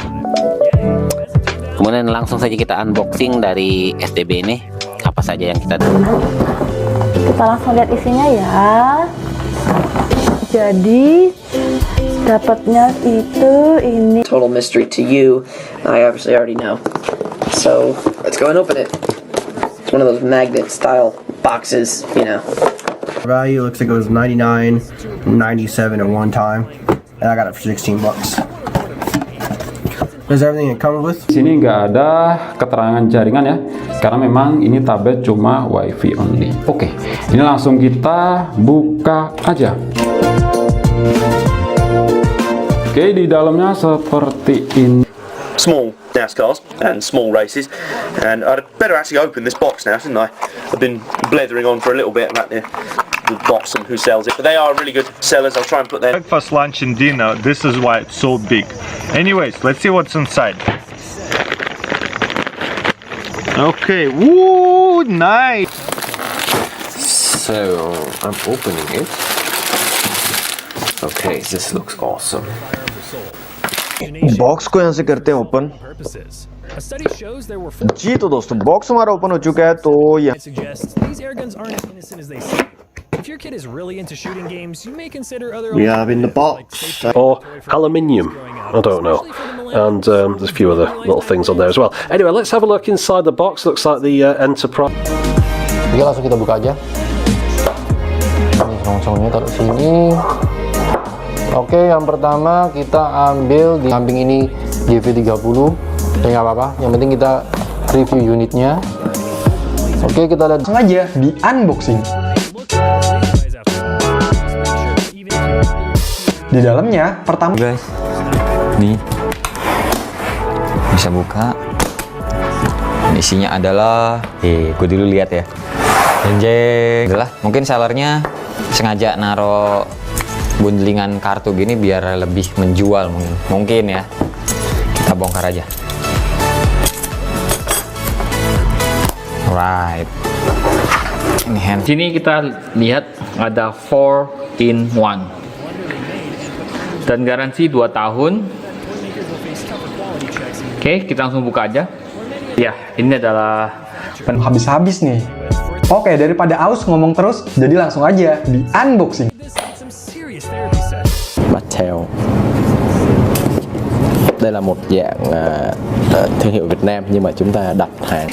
Kemudian langsung saja kita unboxing dari STB ini. Apa saja yang kita langsung lihat isinya ya. Jadi dapatnya itu ini. Total mystery to you. I obviously already know. So let's go and open it. It's one of those magnet style boxes, you know. Value looks like it was $99.97 at one time, and I got it for $16. Is everything it comes with? Di sini nggak ada keterangan jaringan ya, karena memang ini tablet cuma WiFi only. Oke, ini langsung kita buka aja. Oke, di dalamnya seperti ini. Small NASCARs and small races, and I'd better actually open this box now, shouldn't I? I've been blethering on for a little bit about the box and who sells it, but they are really good sellers. I'll try and put their breakfast, lunch and dinner. This is why it's so big. Anyways, let's see what's inside. Okay, woo, nice. So I'm opening it. Okay, this looks awesome. Box को यहाँ से करते हैं open. जी तो दोस्तों box हमारा open हो चुका है। तो ये If your kid is really into shooting games, you may consider other We have in the box or aluminium, I don't know, and there's a few other little things on there as well. Anyway, let's have a look inside the box. Looks like the Enterprise. Oke, langsung kita buka aja. Ini selongsongnya taruh sini. Oke, yang pertama kita ambil di samping ini GV30. Ya nggak apa-apa, yang penting kita review unitnya. Oke, kita lihat langsung aja di unboxing. Di dalamnya pertama guys, nih bisa buka. Isinya adalah, gue dulu lihat ya. Anjay, adalah mungkin sellernya sengaja naro gundelingan kartu gini biar lebih menjual mungkin ya. Kita bongkar aja. Alright. Ini hand. Sini kita lihat ada 4-in-1 dan garansi 2 tahun. Oke, kita langsung buka aja. Ya, ini adalah habis-habis nih. Oke, daripada aus ngomong terus, jadi langsung aja di unboxing. Mattel. Đây là một dạng thương hiệu Việt Nam nhưng mà chúng ta đặt hàng.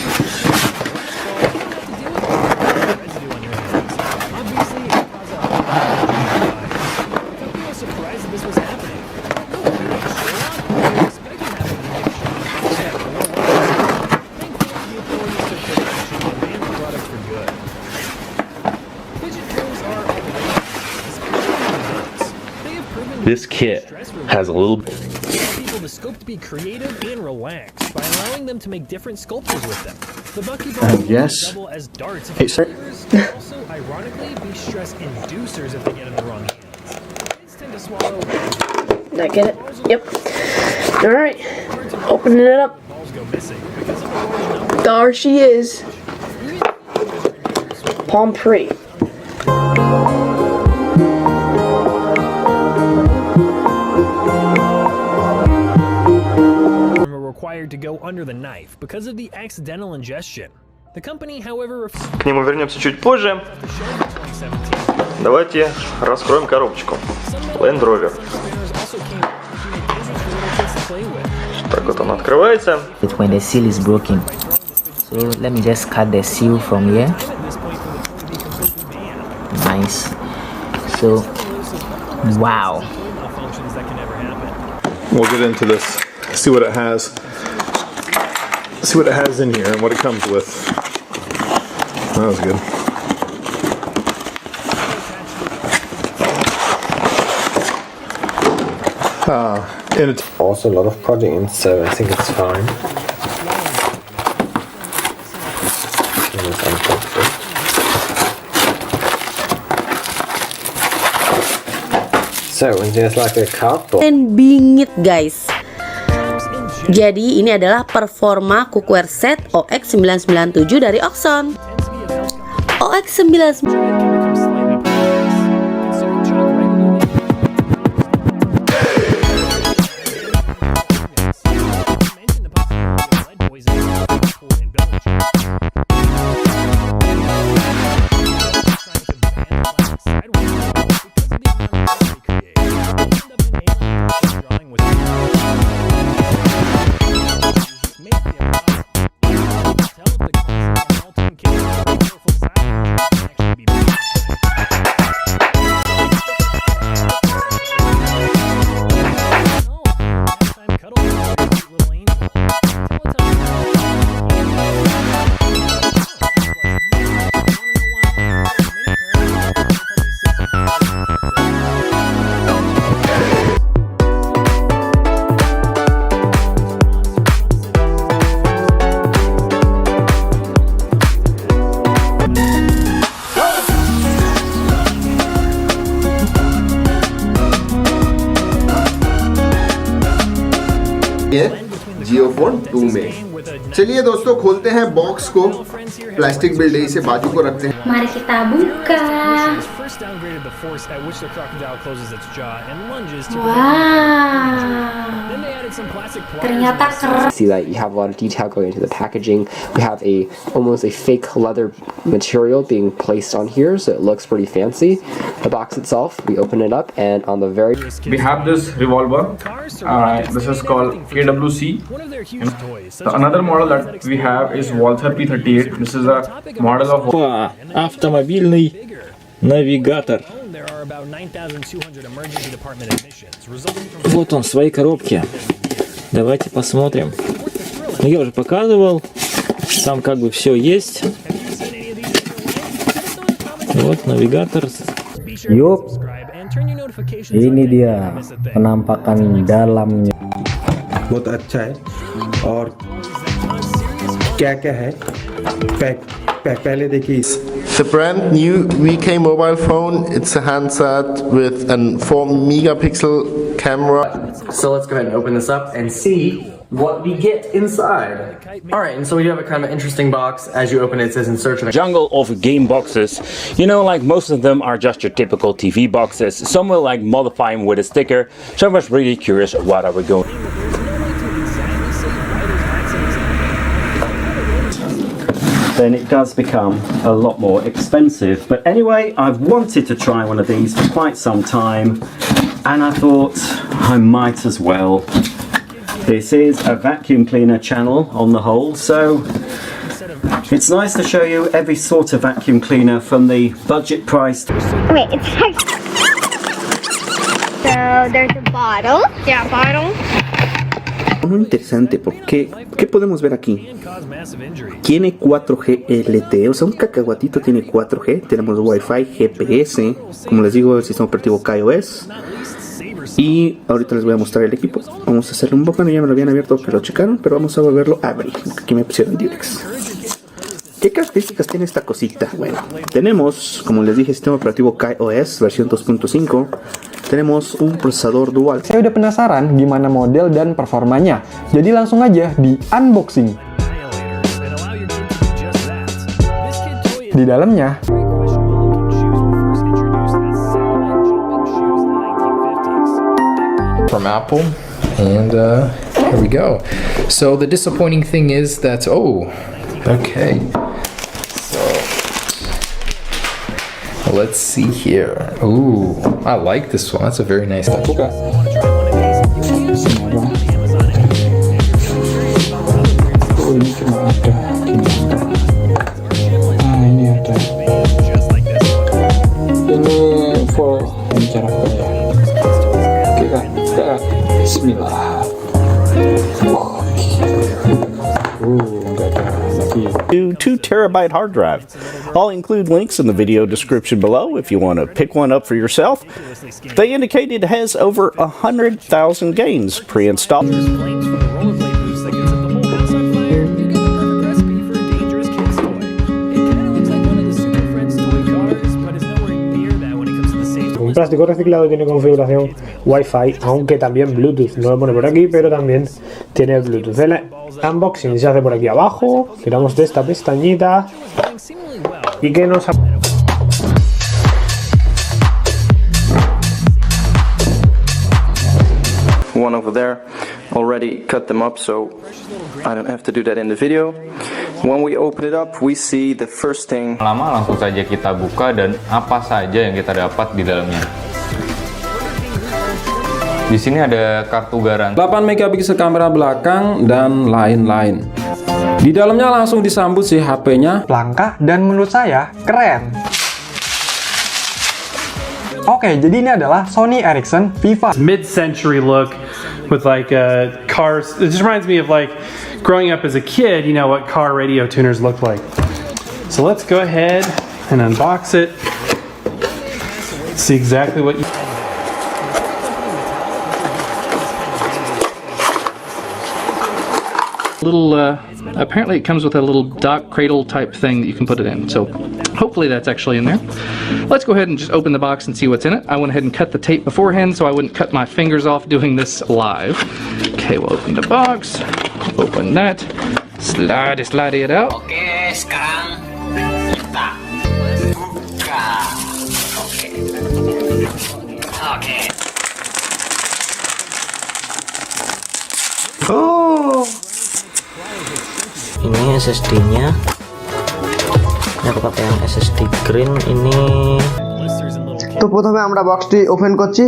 This kit has a little people the scope to be creative and relaxed by allowing them to make different sculptures with them. The buckyballs yes, double as darts if players also ironically be stress inducers if they get in the wrong hands. Kids tend to swallow. Did I get it? Yep. All right. Opening it up. There she is. Palm Pre. Required to go under the knife because of the accidental ingestion. The company, however, К нему вернемся чуть позже. Давайте раскроем коробочку. Land Rover. Так вот она открывается. When the seal is broken, so let me just cut the seal from here. Nice. So, wow. We'll get into this. See what it has. See what it has in here and what it comes with. That was good. And it's also a lot of protein, so I think it's fine. So, and there's like a cardboard. And bingit guys. Jadi ini adalah performa cookware set OX997 dari Oxon. OX997 Jio phone 2 में। चलिए दोस्तों खोलते हैं box को, plastic build से बाजू को रखते हैं। Mari kita buka. first downgraded the force at which the crocodile closes its jaw and lunges to Wow. Then they added some plastic Ternyata keren. See that you have a lot of detail going into the packaging. We have almost a fake leather material being placed on here, so it looks pretty fancy. The box itself, we open it up, and on the very we have this revolver. This is called KWC. Another model that we have is Walther P38. This is a model of автомобильный навигатор. Вот он в своей коробке. Давайте посмотрим. Ну, я уже показывал. Там как бы все есть. Вот навигатор. Yup, ini dia penampakan dalamnya. बहुत अच्छा है और क्या क्या है पहले देखिए. The brand new VK mobile phone, it's a handset with a 4 megapixel camera. So let's go ahead and open this up and see what we get inside. Alright, and so we do have a kind of interesting box. As you open it, it says in search of a Jungle of game boxes. You know, like most of them are just your typical TV boxes. Some will like modify them with a sticker. So I was really curious what are we going. Then it does become a lot more expensive. But anyway, I've wanted to try one of these for quite some time, and I thought I might as well. This is a vacuum cleaner channel on the whole, so it's nice to show you every sort of vacuum cleaner from the budget price. Wait, it's like... So there's a bottle. Yeah, bottle. Muy interesante porque ¿qué podemos ver aquí? Tiene 4G LTE, o sea un cacahuatito tiene 4G, tenemos Wi-Fi, GPS, como les digo el sistema operativo iOS. Y ahorita les voy a mostrar el equipo. Vamos a hacerle un poco, ya me lo habían abierto que lo checaron, pero vamos a volverlo a abrir. Aquí me pusieron Durex. ¿Qué características tiene esta cosita? Bueno, tenemos, como les dije, sistema operativo iOS versión 2.5. Tenemos un procesador dual. Saya udah penasaran gimana model dan performanya. Jadi langsung aja di unboxing. Di dalamnya from Apple, and here we go. So the disappointing thing is that okay, so let's see here. Ooh, I like this one. That's a very nice touch. ini ada. Ini full cara kerja. Bismillah. New 2 terabyte hard drive. I'll include links in the video description below if you want to pick one up for yourself. They indicate it has over 100,000 games pre-installed. Un plástico reciclado tiene configuración Wi-Fi, aunque también Bluetooth. No lo pone por aquí, pero también tiene Bluetooth. El unboxing se hace por aquí abajo. Tiramos de esta pestañita y que nos... one over there already cut them up, so I don't have to do that in the video. When we open it up, we see the first thing. Lama langsung saja kita buka dan apa saja yang kita dapat di dalamnya. Di sini ada kartu garansi 8 megapiksel kamera belakang dan lain-lain. Di dalamnya langsung disambut si HP-nya. Langka dan menurut saya keren. Oke, jadi ini adalah Sony Ericsson Viva. Mid-century look with like cars. It just reminds me of like growing up as a kid, you know what car radio tuners look like. So let's go ahead and unbox it. See exactly what you... Apparently it comes with a little dock cradle type thing that you can put it in. So hopefully that's actually in there. Let's go ahead and just open the box and see what's in it. I went ahead and cut the tape beforehand so I wouldn't cut my fingers off doing this live. Okay, we'll open the box. Open that. Slide it out. Oke, sekarang kita buka. Oh, ini SSD-nya. Ini aku pakai yang SSD green ini. তো প্রথমে আমরা বক্সটি open করছি,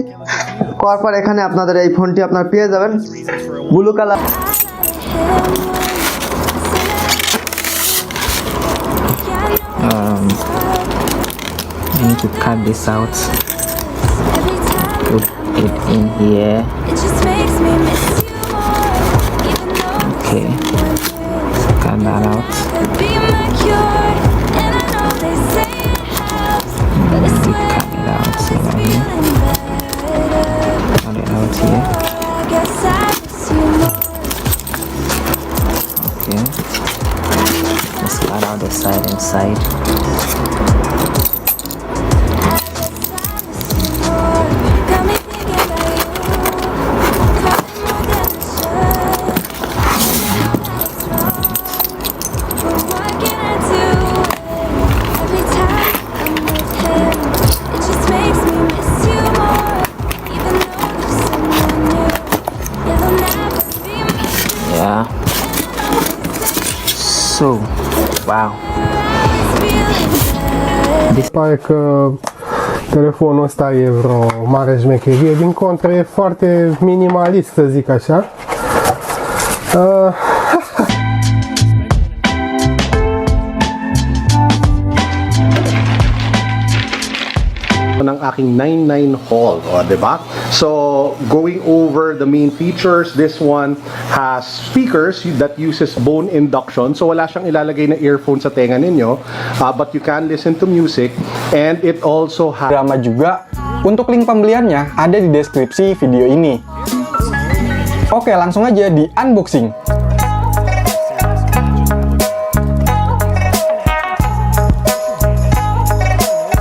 করার পর এখানে আপনাদের এই ফোনটি আপনারা পেয়ে যাবেন blue colour. I need to cut this out. Put it in here. Okay, cut that out. Cut it out here. Cut it out here. Okay, let's cut out the side and side. Yeah. So, wow. Pare că telefonul ăsta e vreo mare șmecherie, din contră e foarte minimalist, să zic așa. ng aking 99 haul, o, diba? So, going over the main features, this one has speakers that uses bone induction. So, wala siyang ilalagay na earphone sa tenga ninyo, but you can listen to music, and it also has drama juga. Untuk link pembeliannya ada di deskripsi video ini. Oke, langsung aja di unboxing.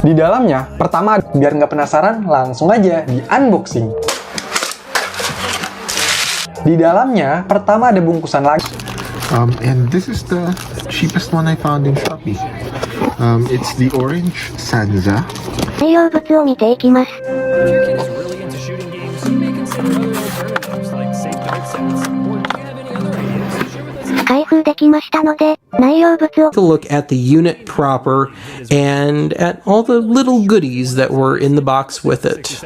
Di dalamnya, pertama biar nggak penasaran, langsung aja di unboxing. Di dalamnya, pertama ada bungkusan lagi. And this is the cheapest one I found in Shopee. It's the orange Sansa. 内容物を見ていきます。開封できましたので、内容物を to look at the unit proper and at all the little goodies that were in the box with it.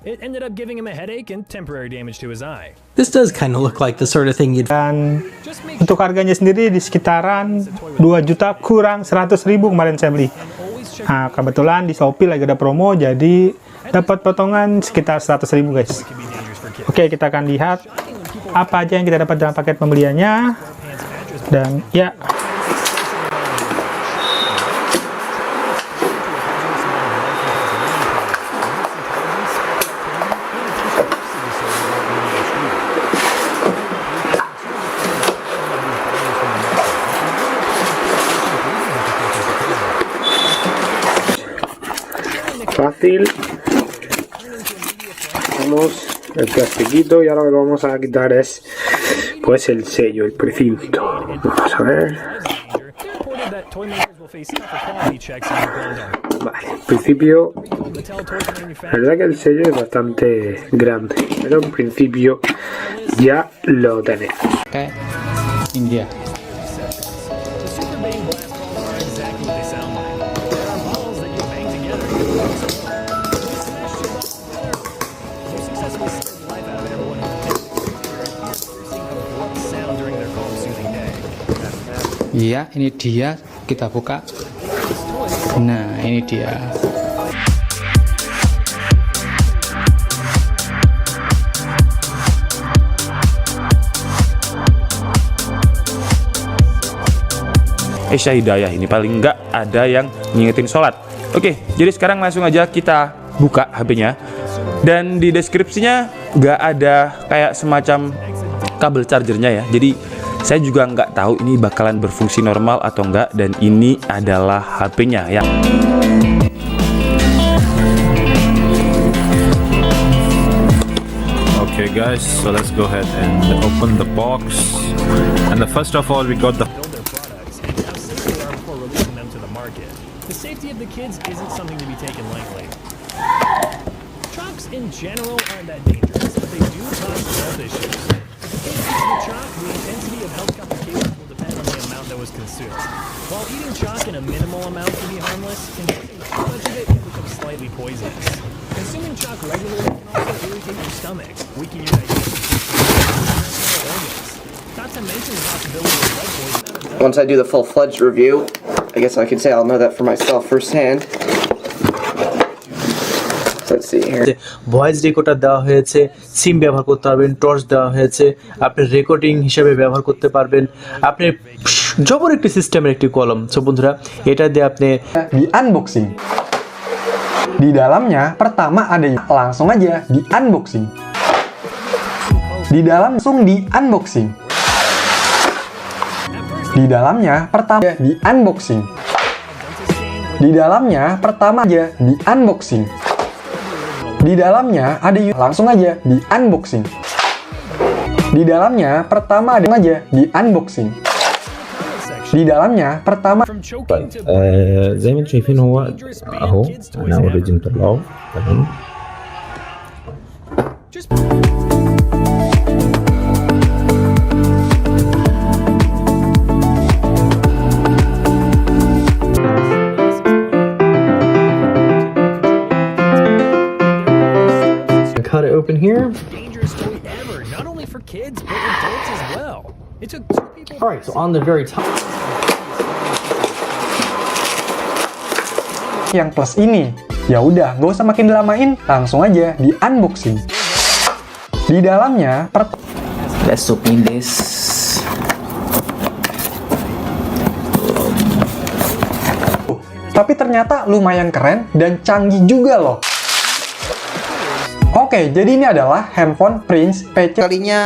It ended up giving him a headache and temporary damage to his eye. This does kind of look like the sort of thing you'd. Dan untuk harganya sendiri di sekitaran 2 juta kurang 100.000 kemarin saya beli. Nah, kebetulan di Shopee lagi ada promo, jadi dapat potongan sekitar 100.000 guys. Oke, kita akan lihat apa aja yang kita dapat dalam paket pembeliannya. Dan ya, fácil. Vamos el plastiquito y ahora lo que vamos a quitar es pues el sello, el precinto. Vamos a ver. Vale, en principio la verdad que el sello es bastante grande, pero en principio ya lo tenemos. Okay. India. Iya, ini dia, kita buka. Nah, ini dia. Hidayah ini paling enggak ada yang ngingetin sholat. Oke, jadi sekarang langsung aja kita buka HP-nya. Dan di deskripsinya nggak ada kayak semacam kabel chargernya ya. Jadi saya juga nggak tahu ini bakalan berfungsi normal atau enggak, dan ini adalah HP-nya ya. Okay guys, so let's go ahead and open the box. And the first of all we got the The safety of the kids isn't something to be taken lightly. Chalks in general aren't that dangerous, but they do cause health issues. If the kid eats the chalk, the intensity of health complications will depend on the amount that was consumed. While eating chalk in a minimal amount can be harmless, consuming too much of it can become slightly poisonous. Consuming chalk regularly can also irritate your stomach, weaken your digestive system, and organs. Not to mention the possibility of blood poisoning. Once I do the full-fledged review, I guess I can say I'll know that for myself firsthand. Let's see here. Voice recorder দেওয়া হয়েছে, সিম ব্যবহার করতে পারবেন, torch দেওয়া হয়েছে, আপনি recording হিসেবে ব্যবহার করতে পারবেন, আপনি জবর একটি সিস্টেমের একটি কলম। সো বন্ধুরা, এটা দিয়ে আপনি di unboxing. Di dalamnya pertama ada langsung aja di unboxing. Di dalam langsung di unboxing. Di dalamnya pertama di unboxing. Di dalamnya pertama aja di unboxing. Di dalamnya ada langsung aja di unboxing. Di dalamnya pertama ada aja di unboxing. Di dalamnya pertama زي ما انتم شايفين هو اهو انا اوريدي مطلعه تمام. cut it open here. Dangerous toy ever, not only for kids but adults as well. It took 2 people. All right, so on the very top. yang plus ini. Ya udah, gak usah makin dilamain, langsung aja di unboxing. Di dalamnya Let's open this. Tapi ternyata lumayan keren dan canggih juga loh. Oke, jadi ini adalah handphone Prince PC. Kalinya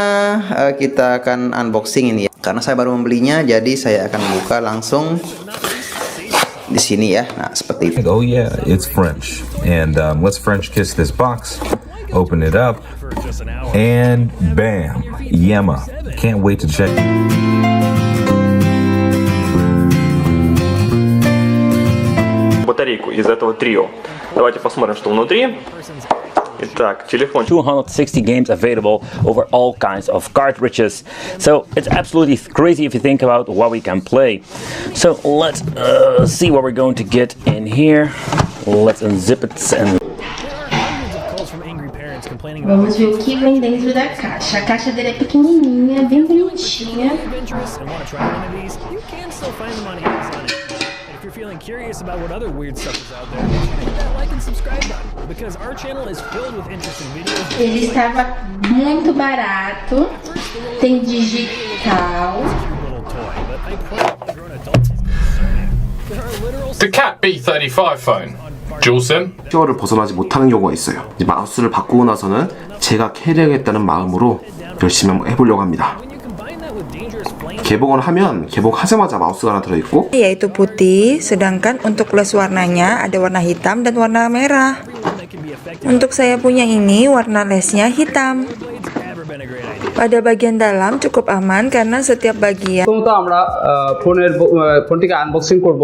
kita akan unboxing ini ya. Karena saya baru membelinya, jadi saya akan buka langsung di sini ya. Nah, seperti itu. Oh yeah, it's French. And let's French kiss this box. Open it up. And bam, Yema. Can't wait to check. Батарейку из этого трио. Давайте посмотрим, что внутри. Итак, телефон. 260 games available over all kinds of cartridges. So it's absolutely crazy if you think about what we can play. So let's see what we're going to get in here. Let's unzip it and Vamos ver o que vem dentro da caixa. A caixa dele é pequenininha, bem bonitinha. If you're feeling curious about what other weird stuff is out there, make sure to hit that like and subscribe button because our channel is filled with interesting videos. Ele estava muito barato. Tem digital. The Cat B35 phone. Dual SIM. 를 벗어나지 못하는 경우가 있어요. 이제 마우스를 바꾸고 나서는 제가 캐리하겠다는 마음으로 열심히 한번 해보려고 합니다. 개봉을 하면 개봉하자마자 마우스가 하나 들어있고 yaitu putih, sedangkan untuk les warnanya ada warna hitam dan warna merah. Untuk saya punya ini warna lesnya hitam. Pada bagian dalam cukup aman karena setiap bagian আমরা ফোনটিকে unboxing করব।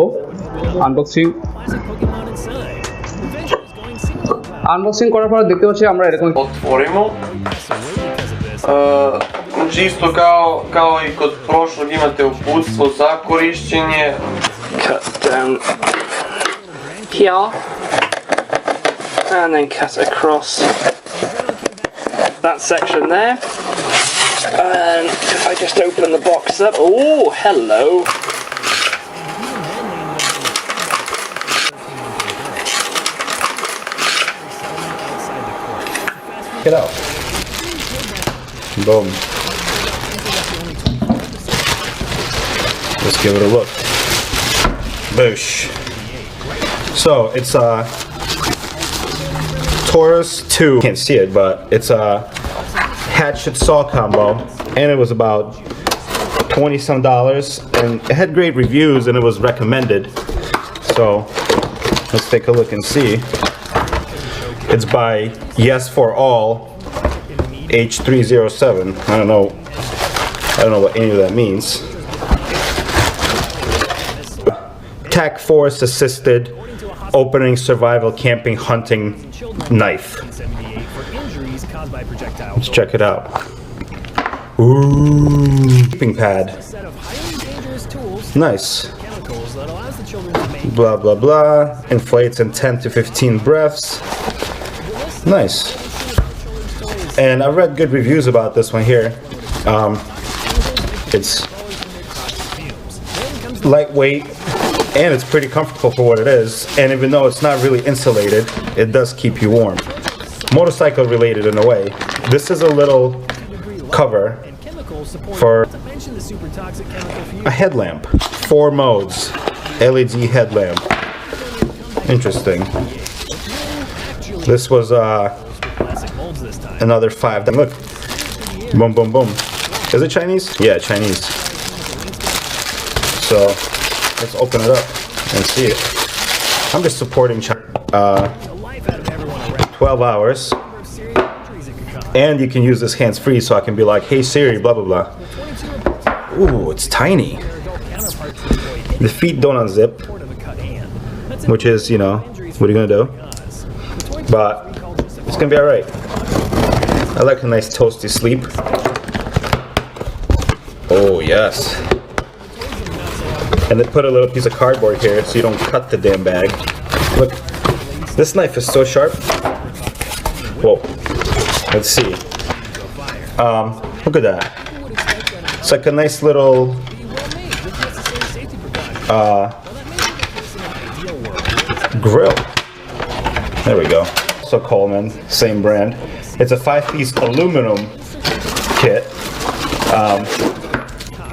Unboxing করার পর দেখতে পাচ্ছি আমরা এরকম Otvorimo. Čisto kao i kod prošlog imate uputstvo za korišćenje. Cut down here and then cut across that section there. And if I just open the box up, oh, hello. Get out. Boom. Let's give it a look. Boosh. So it's a Taurus 2. Can't see it, but it's a hatchet saw combo, and it was about $20-some, and it had great reviews, and it was recommended. So let's take a look and see. It's by Yes for All H307. I don't know what any of that means. TAC Force assisted opening survival camping hunting knife. Let's check it out. Ooh, keeping pad. Nice. Blah blah blah. Inflates in 10 to 15 breaths. Nice. And I read good reviews about this one here. It's lightweight and it's pretty comfortable for what it is. And even though it's not really insulated, it does keep you warm. Motorcycle related in a way. This is a little cover for a headlamp. 4 modes. LED headlamp. Interesting. This was another 5. Look. Boom, boom, boom. Is it Chinese? Yeah, Chinese. So let's open it up and see it. I'm just supporting China. 12 hours. And you can use this hands-free, so I can be like, hey Siri, blah blah blah. Ooh, it's tiny. The feet don't unzip, which is, you know, what are you gonna do? But it's gonna be alright. I like a nice toasty sleep. Oh yes. And they put a little piece of cardboard here so you don't cut the damn bag. Look, this knife is so sharp. Whoa. Let's see. Look at that. It's like a nice little grill. There we go. So Coleman, same brand. It's a 5-piece aluminum kit.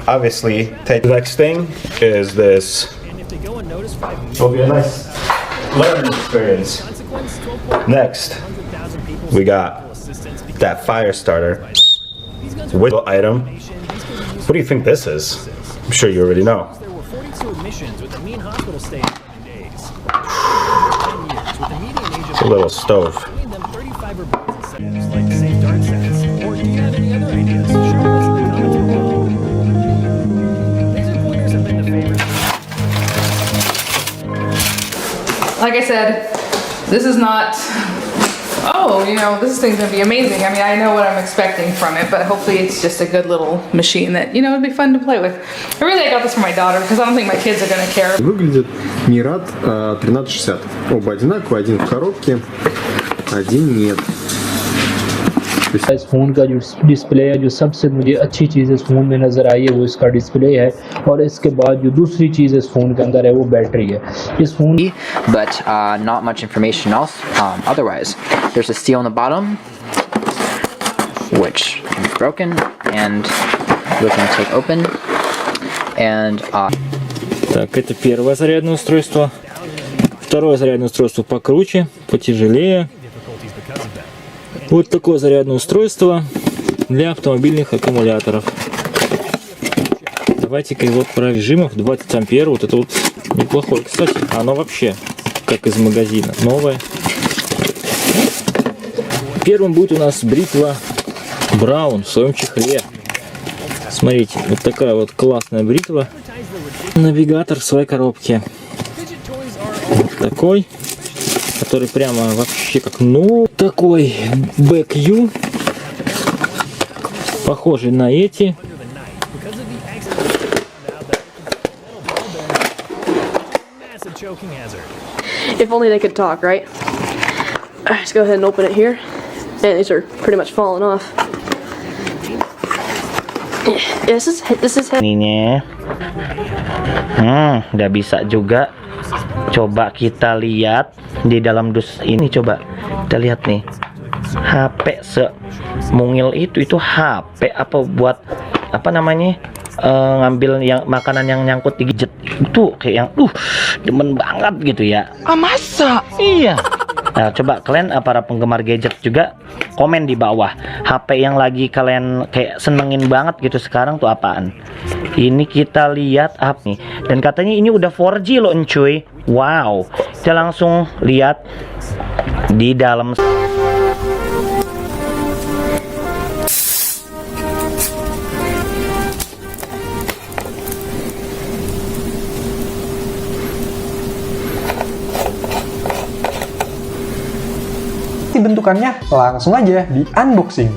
Obviously, the next thing is this. It'll be a nice learning experience. Next, we got that fire starter with the item. What do you think this is? I'm sure you already know. It's a little stove. Like I said, this is not, oh, you know, this thing's gonna be amazing. I mean, I know what I'm expecting from it, but hopefully it's just a good little machine that, you know, it'd be fun to play with. I got this for my daughter because I don't think my kids are gonna care. Выглядит Мират 1360. Оба одинаковые, один в коробке, один нет. इस phone का जो display है, जो सबसे मुझे अच्छी चीज़ इस phone में नज़र आई है वो इसका डिस्प्ले है, और इसके बाद जो दूसरी चीज़ इस फ़ोन के अंदर है वो बैटरी है। इस phone but not much information else. Otherwise, there's a steel on the bottom, which is broken, and we can take open. And так, это первое зарядное устройство. Второе зарядное устройство покруче, потяжелее. Вот такое зарядное устройство для автомобильных аккумуляторов. Давайте-ка его про режимов 20 ампер. Вот это вот неплохое. Кстати, оно вообще как из магазина. Новое. Первым будет у нас бритва Браун в своем чехле. Смотрите, вот такая вот классная бритва. Навигатор в своей коробке. Вот такой. Который прямо вообще как, ну, такой BQ, похожий на эти. If only they could talk, right? Let's go ahead and open it here. And these are pretty much falling off. Yeah, this is ininya. Udah bisa juga. Coba kita lihat di dalam dus ini, coba kita lihat nih. HP semungil itu HP apa buat apa namanya? Ngambil yang makanan yang nyangkut di gadget itu kayak yang demen banget gitu ya. Ah, masa? Iya. Nah, coba kalian para penggemar gadget juga komen di bawah. HP yang lagi kalian kayak senengin banget gitu sekarang tuh apaan? Ini kita lihat apa nih? Dan katanya ini udah 4G loh, encuy. Wow. Kita langsung lihat di dalam. bentukannya? Langsung aja di unboxing.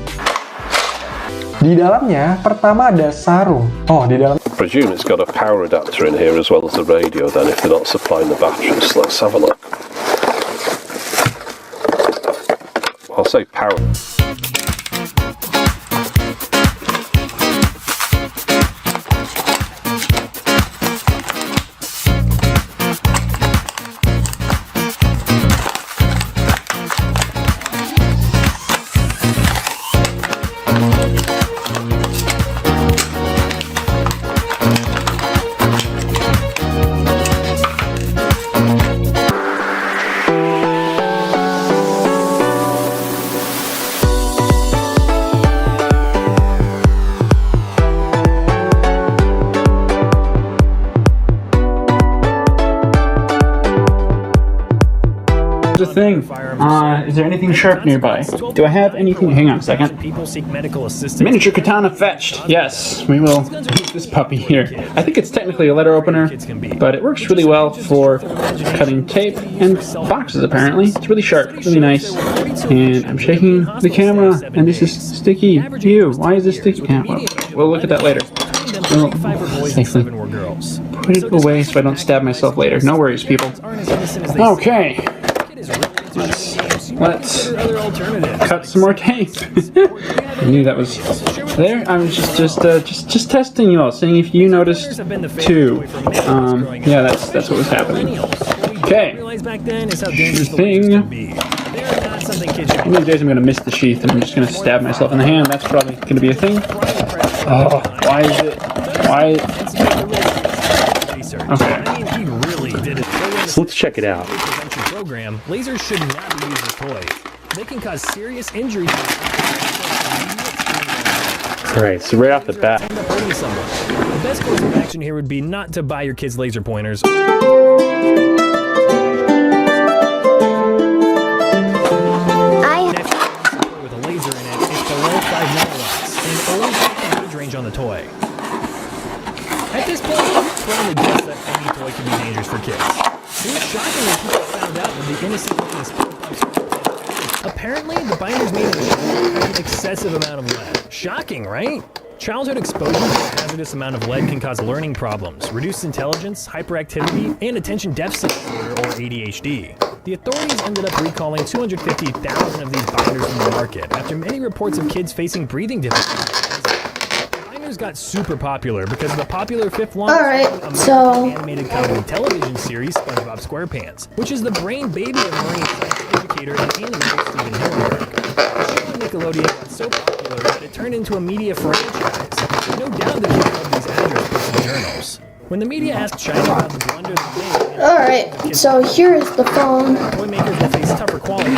Di dalamnya pertama ada sarung. Oh, di dalam I presume it's got a power adapter in here as well as the radio then if they're not supplying the batteries. Let's have a look. I'll say power. Here's the thing. Is there anything sharp nearby? Do I have anything? Hang on a second. People seek medical assistance. Miniature katana fetched. Yes, we will use this puppy here. I think it's technically a letter opener, but it works really well for cutting tape and boxes apparently. It's really sharp, really nice. And I'm shaking the camera, and this is sticky. Ew, why is this sticky? Yeah, we'll look at that later. We'll safely put it away so I don't stab myself later. No worries, people. Okay. Let's cut some more tape. I knew that was there. I was just testing you all, seeing if you noticed too. Yeah, that's what was happening. Okay. Thing. One of these days I'm gonna miss the sheath and I'm just gonna stab myself in the hand. That's probably gonna be a thing. Oh, why is it? Why? Okay. So let's check it out. Program, lasers should not be used as toys. They can cause serious injuries. Alright, so right off the bat. The best course of action here would be not to buy your kids laser pointers. With a laser in it, it's below 5 milliwatts and only has age range on the toy. At this point, you probably guess that any toy can be dangerous for kids. It was shocking when people found out that the innocent looking SpongeBob. Apparently, the binders made an excessive amount of lead. Shocking, right? Childhood exposure to a hazardous amount of lead can cause learning problems, reduced intelligence, hyperactivity, and attention deficit disorder, or ADHD. The authorities ended up recalling 250,000 of these binders from the market after many reports of kids facing breathing difficulties. Got super popular because of the popular fifth launch animated comedy television series SpongeBob SquarePants, which is the brain baby of marine science educator and animator Steven Hillenburg. The show on Nickelodeon got so popular that it turned into a media franchise. No doubt that people love these address books and journals. When the media asked China about the blunders they made, alright, so here is the phone. Toy makers will face tougher quality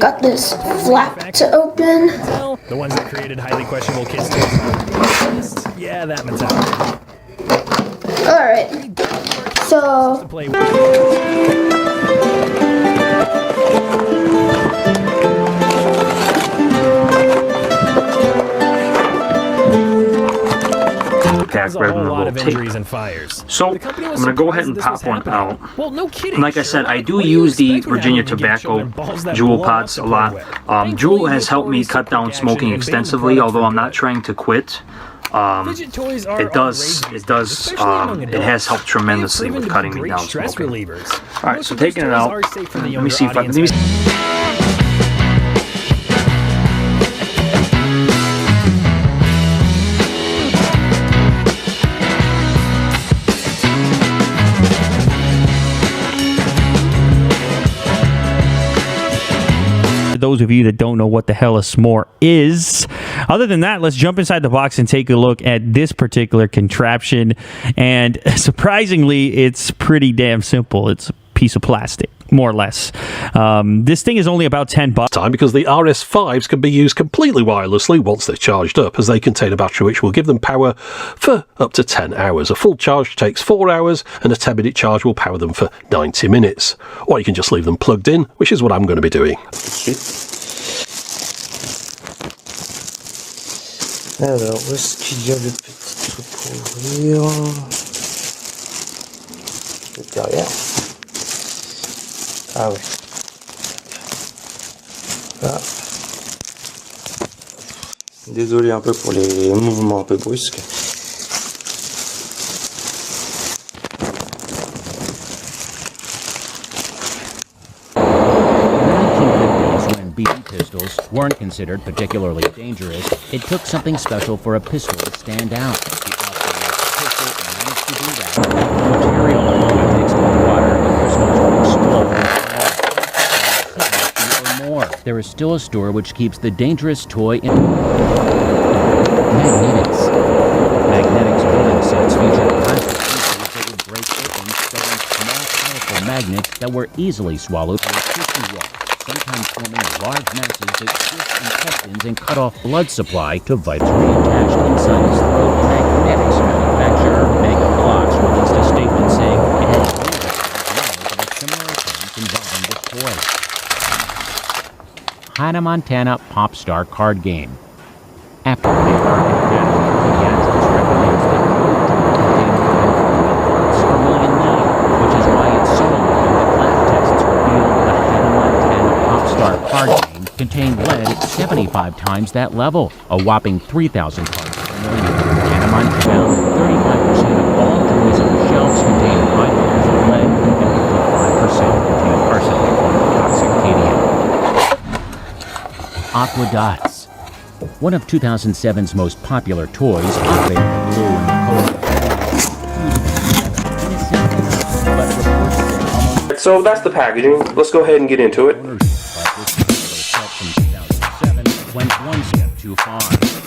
got this flap to open. The ones that created highly questionable kids toys. Yeah, that Mattel. Alright, so pack rather than a little tape. And fires. So I'm gonna go ahead and pop one out. Well, no kidding. Like I said, I do use the Virginia Tobacco Jewel pods a lot. Jewel has helped me cut down smoking extensively, although I'm not trying to quit. It has helped tremendously with cutting me down smoking. Alright, so taking it out, let me see if I can... Those of you that don't know what the hell a s'more is. Other than that, let's jump inside the box and take a look at this particular contraption. And surprisingly, it's pretty damn simple. It's a piece of plastic, more or less. This thing is only about $10. Time because the RS5s can be used completely wirelessly once they're charged up, as they contain a battery which will give them power for up to 10 hours. A full charge takes 4 hours, and a 10-minute charge will power them for 90 minutes. Or you can just leave them plugged in, which is what I'm going to be doing. Alors, où est-ce qu'il y a le petit truc pour ouvrir? C'est derrière. Ah ouais. Voilà. Désolé un peu pour les mouvements un peu brusques. When BB pistols weren't considered particularly dangerous, it took something special for a pistol to stand out. The pistol managed to do that. The material mixed with water, the crystals would explode or more. There is still a store which keeps the dangerous toy in magnetics. Magnetics building sets feature plastic pieces that would break open, starting small, powerful magnets that were easily swallowed through tissue wall, sometimes forming large masses that twist intestines and cut off blood supply to vitals reattached inside his throat. Magnetics manufacturer Mega Blocks released a statement saying it had knowledge of similar things involving this toy. Hannah Montana Pop Star card game. After they are pediatrics recommends that parts are $1,000,009, which is why it's so alarming that lab tests revealed the Hannah Montana Pop Star card game contained lead at 75 times that level, a whopping 3,000 cards per million. Hannah Montana, 35% of all toys on the shelves contain high levels of lead, and 55% contain arsenic, toxic cadmium. Aqua Dots. One of 2007's most popular toys, operated in blue and cold. So that's the packaging. Let's go ahead and get into it. Went one step too far.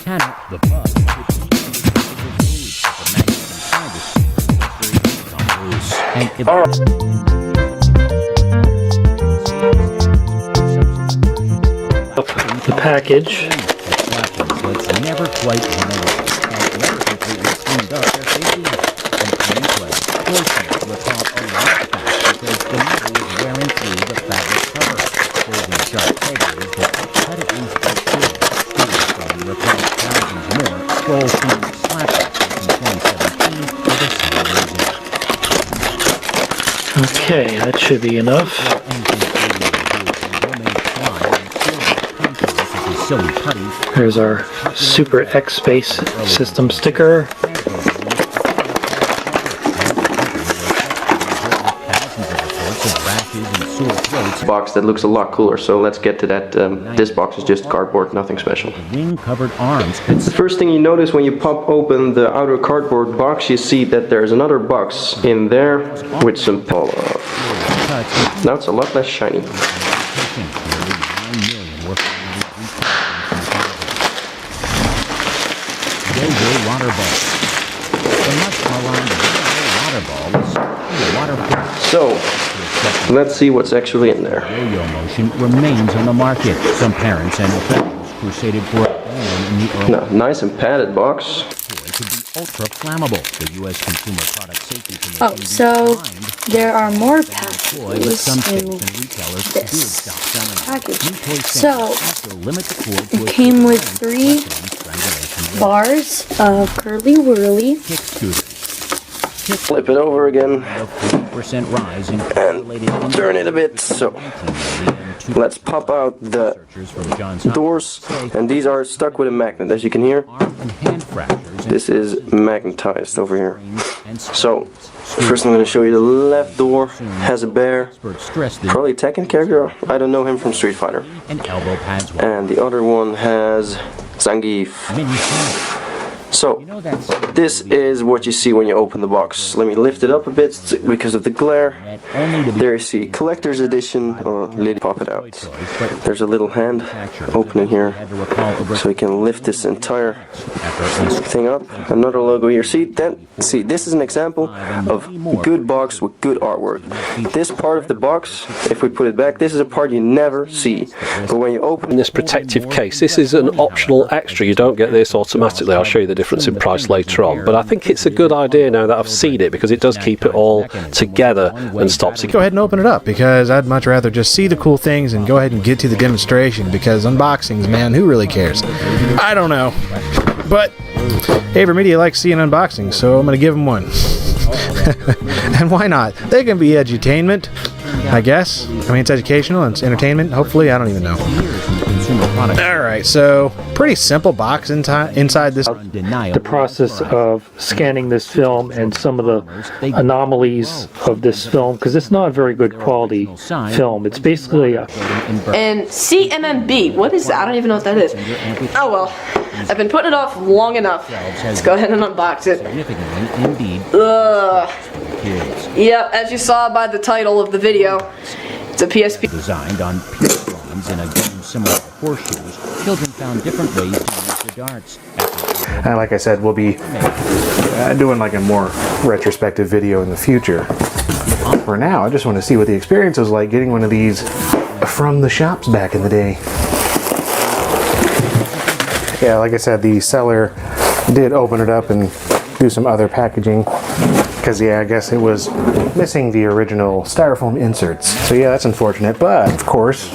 Tanner, the bug, The package. Let's never quite run away. And never completely cleaned up their safety net. And anyway, fortunately, recall a lot fast because the metal was wearing through the fabric cover, holding sharp edges that cut at least a foot. Probably recall thousands more troll-themed slapbacks in 2017 for the same reason. Okay, that should be enough. There's our Super X Space System sticker. Box that looks a lot cooler, so let's get to that. This box is just cardboard, nothing special. Wing-covered arms. The first thing you notice when you pop open the outer cardboard box, you see that there's another box in there with some polo. Now it's a lot less shiny. Water ball. The much maligned water ball is waterproof. So, let's see what's actually in there. Yo-yo motion remains on the market. Some parents and officials crusaded for a ban in the early. No, nice and padded box. Could be ultra flammable. The U.S. Consumer Product Safety Commission. Oh, so there are more packages in this package. So it came with 3 bars of Curly Whirly. Flip it over again rise in and turn it a bit. So let's pop out the doors, and these are stuck with a magnet, as you can hear. This is magnetized over here. So first I'm going to show you the left door has a bear, probably Tekken character. I don't know him from Street Fighter. And the other one has Zangief. So, this is what you see when you open the box. Let me lift it up a bit because of the glare. There you see collector's edition, or pop it out. There's a little hand opening here, so you can lift this entire thing up. Another logo here. See, this is an example of good box with good artwork. This part of the box, if we put it back, this is a part you never see. But when you open this protective case, this is an optional extra. You don't get this automatically. I'll show you the difference in price later on, but I think it's a good idea now that I've seen it because it does keep it all together and stops it. Go ahead and open it up because I'd much rather just see the cool things and go ahead and get to the demonstration because unboxings, man, who really cares? I don't know, but Aver Media likes seeing unboxings, so I'm going to give them one. And why not? They can be edutainment, I guess. I mean, it's educational and it's entertainment, hopefully, I don't even know. consumer product. Alright, so pretty simple box inside this. The process of scanning this film and some of the anomalies of this film, because it's not a very good quality film. It's basically a... And CMMB, what is that? I don't even know what that is. Oh well, I've been putting it off long enough. Let's go ahead and unbox it. Ugh. Yep, as you saw by the title of the video, it's a PSP. Designed on pure bronze in a game similar to horseshoes, children found different ways to use their darts. And like I said, we'll be doing like a more retrospective video in the future. For now, I just want to see what the experience was like getting one of these from the shops back in the day. Yeah, like I said, the seller did open it up and do some other packaging. Because, yeah, I guess it was missing the original styrofoam inserts. So, yeah, that's unfortunate. But, of course,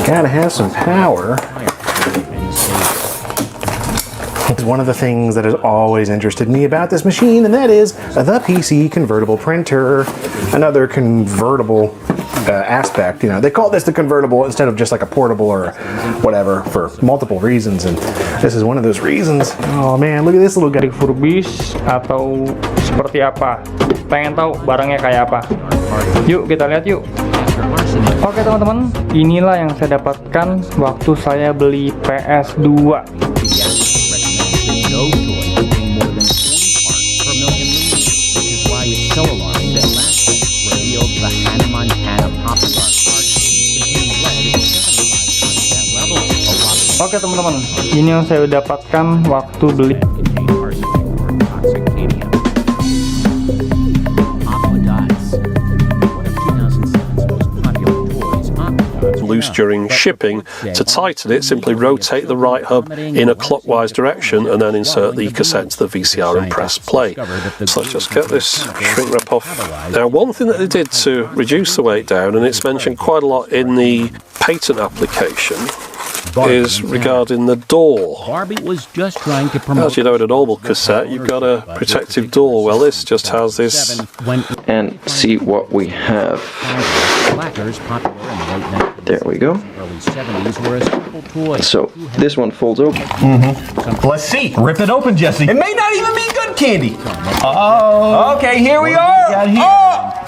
gotta have some power. It's one of the things that has always interested me about this machine, and that is the PC convertible printer. Another convertible aspect, you know, they call this the convertible instead of just like a portable or whatever for multiple reasons, and this is one of those reasons. Oh man, look at this little guy. Refurbished atau seperti apa? Pengen tahu barangnya kayak apa? Yuk kita lihat yuk. Oke teman-teman, inilah yang saya dapatkan waktu saya beli PS2. No toy contained more than 40 parts per million liters, which is why it's so alarming that last week revealed the Hannah Montana popular card containing lead at 75% level. Oke teman-teman, ini yang saya dapatkan waktu beli. Loose during shipping. To tighten it, simply rotate the right hub in a clockwise direction and then insert the cassette to the VCR and press play. So let's just get this shrink wrap off. Now, one thing that they did to reduce the weight down, and it's mentioned quite a lot in the patent application, is regarding the door. Barbie was just trying to promote. As you know, in a normal cassette, you've got a protective door. Well, this just has this. And see what we have. There we go. So this one folds open. Let's see. Rip it open, Jesse. It may not even be good candy. Oh. Okay, here we are.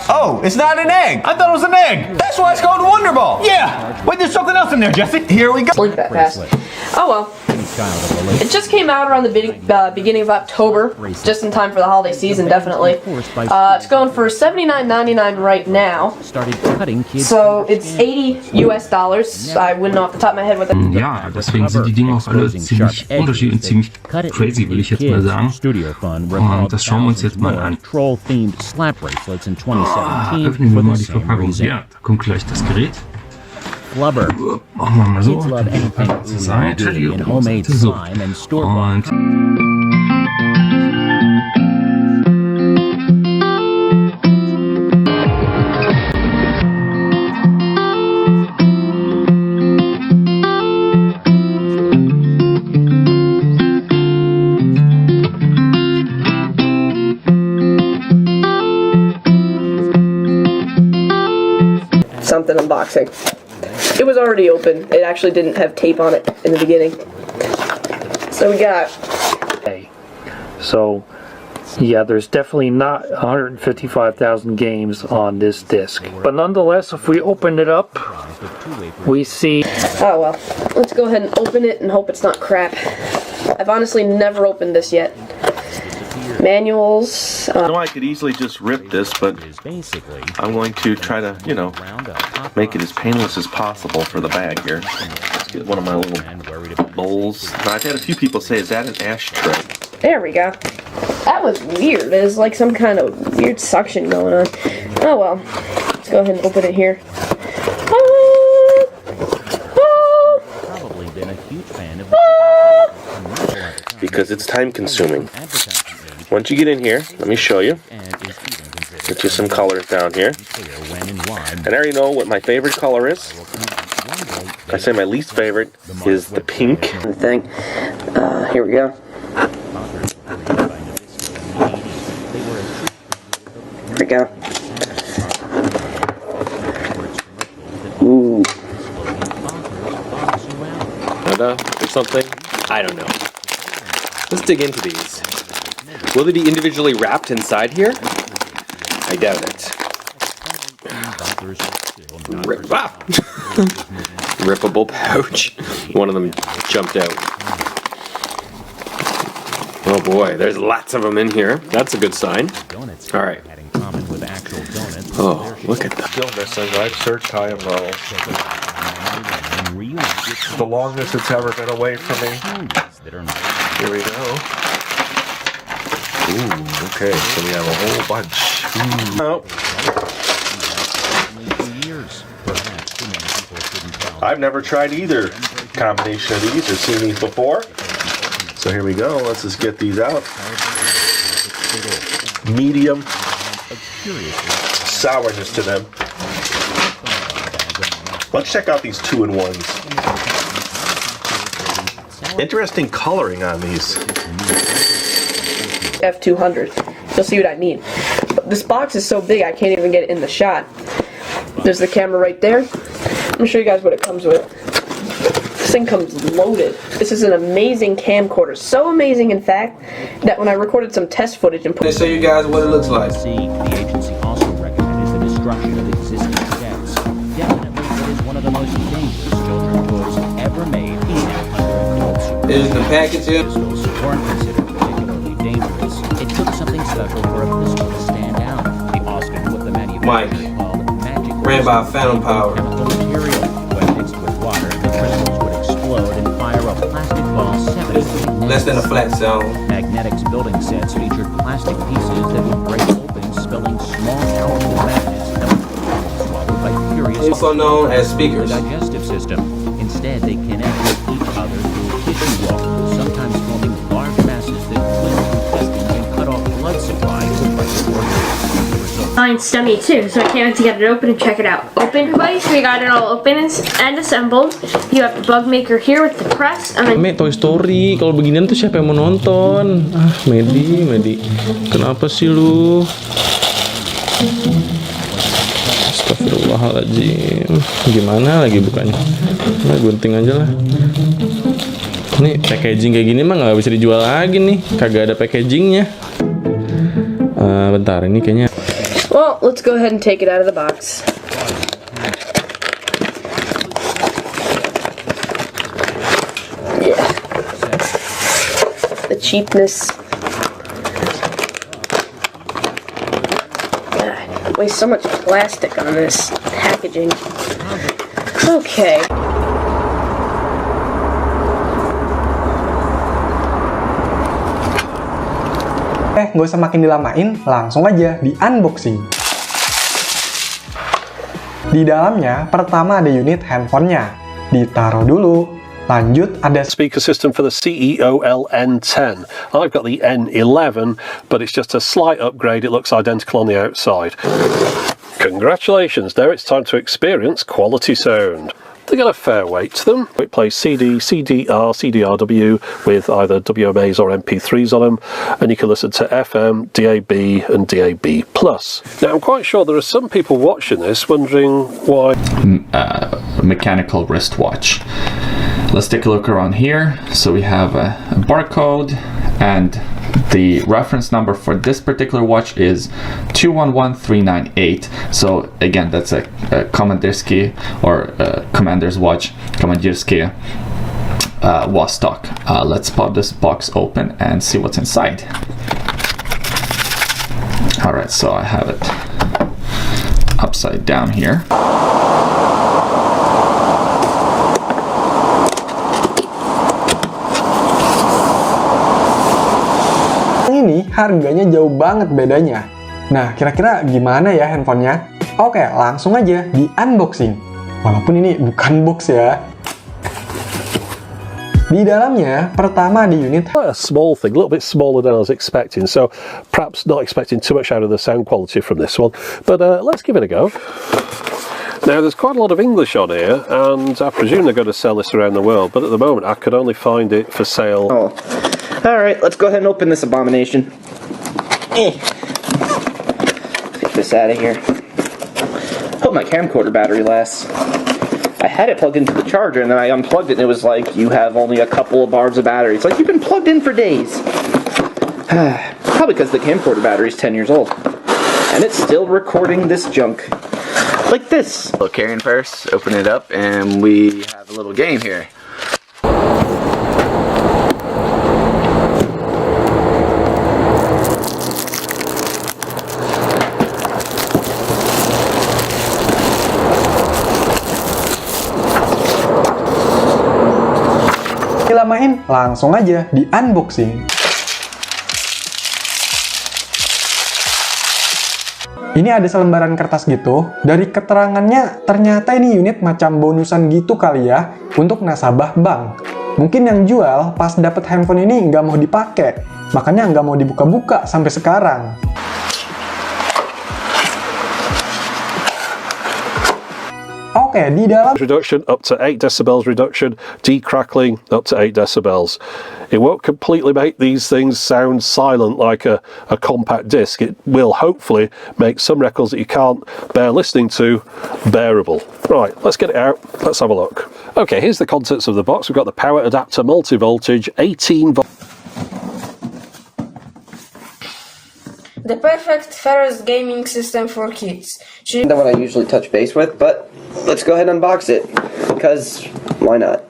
Oh, it's not an egg. I thought it was an egg. That's why it's called Wonder Ball. Yeah. Wait, there's something else in there, Jesse. Here we go. Blink that fast. Oh well. It just came out around the beginning of October, just in time for the holiday season, definitely. It's going for $79.99 right now. So it's $80 US. I wouldn't know off the top of my head what that. Ja, deswegen sind die Dinge auch alle ziemlich unterschiedlich und ziemlich crazy, will ich jetzt mal sagen. Und das schauen wir uns jetzt mal an. Öffnen wir mal die Verpackung. Ja, da kommt gleich das Gerät. Flubber. Machen wir mal so. Kids love anything Zur Seite. in homemade So. slime and store-bought. Something unboxing. It was already open. It actually didn't have tape on it in the beginning. So we got. So, yeah, there's definitely not 155,000 games on this disc. But nonetheless, if we open it up, we see... Oh well. Let's go ahead and open it and hope it's not crap. I've honestly never opened this yet. Manuals. I know I could easily just rip this, but I'm going to try to, you know, make it as painless as possible for the bag here. Let's get one of my little bowls. Now, I've had a few people say, is that an ashtray? There we go. That was weird. There's like some kind of weird suction going on. Oh well. Let's go ahead and open it here. Because it's time consuming. Once you get in here, let me show you. Get you some colors down here. And I already know what my favorite color is. I say my least favorite is the pink. Thing. Here we go. There we go. Ooh. data or something? I don't know. Let's dig into these. Will they be individually wrapped inside here? I doubt it. Rippable pouch. One of them jumped out. Oh boy, there's lots of them in here. That's a good sign. All right. Oh, look at that. Still missing. I've searched high and low. It's the longest it's ever been away from me. Here we go. Ooh, okay, so we have a whole bunch. Oh. I've never tried either combination of these or seen these before. So here we go. Let's just get these out. Medium sourness to them. Let's check out these 2-in-1s. Interesting coloring on these. F200. You'll see what I mean. But this box is so big I can't even get it in the shot. There's the camera right there. Let me show you guys what it comes with. This thing comes loaded. This is an amazing camcorder. So amazing, in fact, that when I recorded some test footage and put Let's show you guys what it looks like. The agency also recommended the destruction of existing jets. Definitely, it is one of the most dangerous children's toys ever made in adults. Here's the package here. Pistols weren't considered particularly dangerous. It took something special for a pistol to stand out. The Austin with the manufacturer called Magic ran by Phantom Power. Chemical material. When mixed with water, the crystals would explode and fire a plastic ball 70 Less than a flat cell. Magnetics building sets featured plastic pieces that would break open, spilling small powerful magnets that would be swallowed by furious. Also known as speakers. Digestive system. Instead, they connect with each other through tissue wall, sometimes forming large masses that clear intestines and cut off blood supply to vital organs. Mine's stummy too, so I can't wait to get it open and check it out. Open device, we got it all open and assembled. You have the bug maker here with the press, and then Toy Story, kalau beginian tuh siapa yang mau nonton? Ah, Medi, kenapa sih lu? Astagfirullahaladzim. Gimana lagi bukanya? Nah, gunting aja lah. Nih packaging kayak gini mah nggak bisa dijual lagi nih, kagak ada packagingnya. Bentar, ini kayaknya. Well, let's go ahead and take it out of the box. Yeah. The cheapness. God, waste so much plastic on this packaging. Okay. Nggak usah makin dilamain, langsung aja di unboxing. Di dalamnya, pertama ada unit handphonenya. Ditaruh dulu. Lanjut ada speaker system for the CEO N10. I've got the N11, but it's just a slight upgrade. It looks identical on the outside. Congratulations, now it's time to experience quality sound. They got a fair weight to them. It plays CD, CDR, CDRW with either WMAs or MP3s on them, and you can listen to FM, DAB and DAB+. Now I'm quite sure there are some people watching this wondering why... mechanical wristwatch. Let's take a look around here. So we have a barcode, and the reference number for this particular watch is 211398. So again, that's a Commanderski or Commander's watch, Commanderski Vostok. Let's pop this box open and see what's inside. All right, so I have it upside down here. ini harganya jauh banget bedanya. Nah, kira-kira gimana ya handphonenya? Oke, langsung aja di unboxing. Walaupun ini bukan box ya. Di dalamnya, pertama di unit a small thing, a little bit smaller than I was expecting, so perhaps not expecting too much out of the sound quality from this one, but let's give it a go. Now there's quite a lot of English on here, and I presume they're going to sell this around the world, but at the moment I could only find it for sale. Oh. Alright, let's go ahead and open this abomination. Take this out of here. Hope my camcorder battery lasts. I had it plugged into the charger, and then I unplugged it, and it was like, you have only a couple of bars of battery. It's like, you've been plugged in for days. Probably because the camcorder battery is 10 years old. And it's still recording this junk. Like this. Little carrying purse, open it up, and we have a little game here. Dilamain, langsung aja di unboxing. Ini ada selembaran kertas gitu. Dari keterangannya, ternyata ini unit macam bonusan gitu kali ya, untuk nasabah bank. Mungkin yang jual pas dapet handphone ini nggak mau dipakai, makanya nggak mau dibuka-buka sampai sekarang. Oke, di dalam reduction up to 8 decibels reduction, decrackling up to 8 decibels. It won't completely make these things sound silent like a compact disc. It will hopefully make some records that you can't bear listening to bearable. Right, let's get it out. Let's have a look. Okay, here's the contents of the box. We've got the power adapter, multi-voltage, 18 volt. The perfect first gaming system for kids. Not what I usually touch base with, but let's go ahead and unbox it, because why not?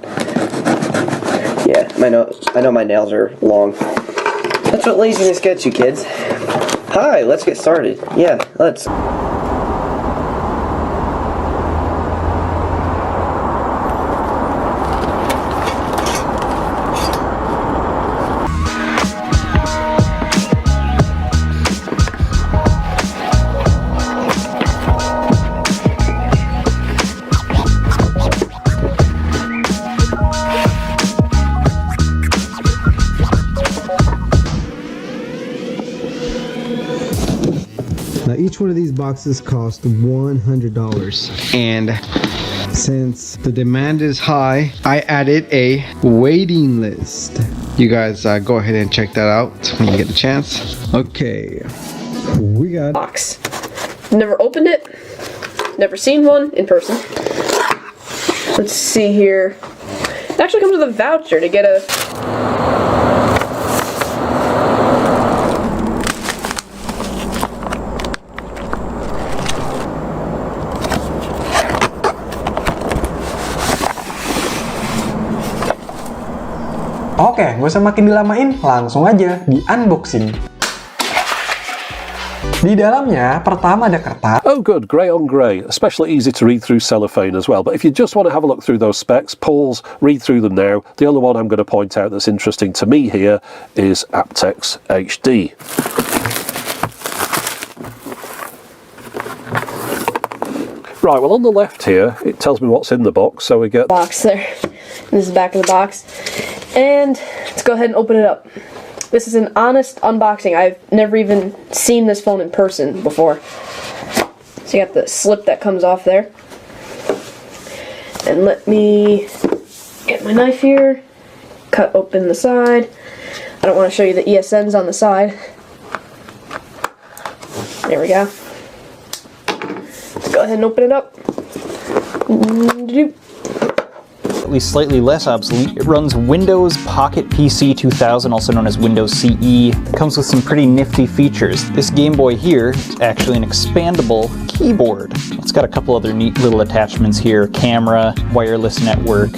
Yeah, I know my nails are long. That's what laziness gets you, kids. Hi, let's get started. Yeah, let's. Now each one of these boxes cost $100, and since the demand is high, I added a waiting list. You guys go ahead and check that out when you get the chance. Okay, we got box. Never opened it, never seen one in person. Let's see here. It actually comes with a voucher to get a Oke, gak usah makin dilamain, langsung aja di unboxing. Di dalamnya, pertama ada kertas. Oh good, grey on grey, especially easy to read through cellophane as well. But if you just want to have a look through those specs, pause, read through them now. The only one I'm going to point out that's interesting to me here is aptX HD. Right, well on the left here, it tells me what's in the box, so we get box there. This is the back of the box. And let's go ahead and open it up. This is an honest unboxing. I've never even seen this phone in person before. So you got the slip that comes off there. And let me get my knife here, cut open the side. I don't want to show you the ESNs on the side. There we go. Let's go ahead and open it up. At least slightly less obsolete. It runs Windows Pocket PC 2000, also known as Windows CE. It comes with some pretty nifty features. This Game Boy here is actually an expandable keyboard. It's got a couple other neat little attachments here. Camera, wireless network,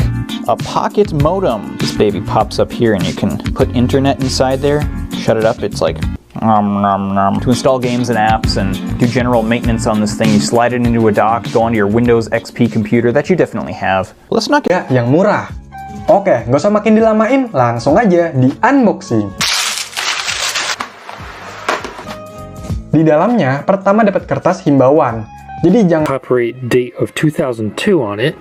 a pocket modem. This baby pops up here and you can put internet inside there. Shut it up, it's like To install games and apps and do general maintenance on this thing, you slide it into a dock, go onto your Windows XP computer that you definitely have. Let's not get yang murah. Oke, nggak usah makin dilamain, langsung aja di unboxing. Di dalamnya, pertama dapat kertas himbauan. Jadi jangan copyright date of 2002 on it.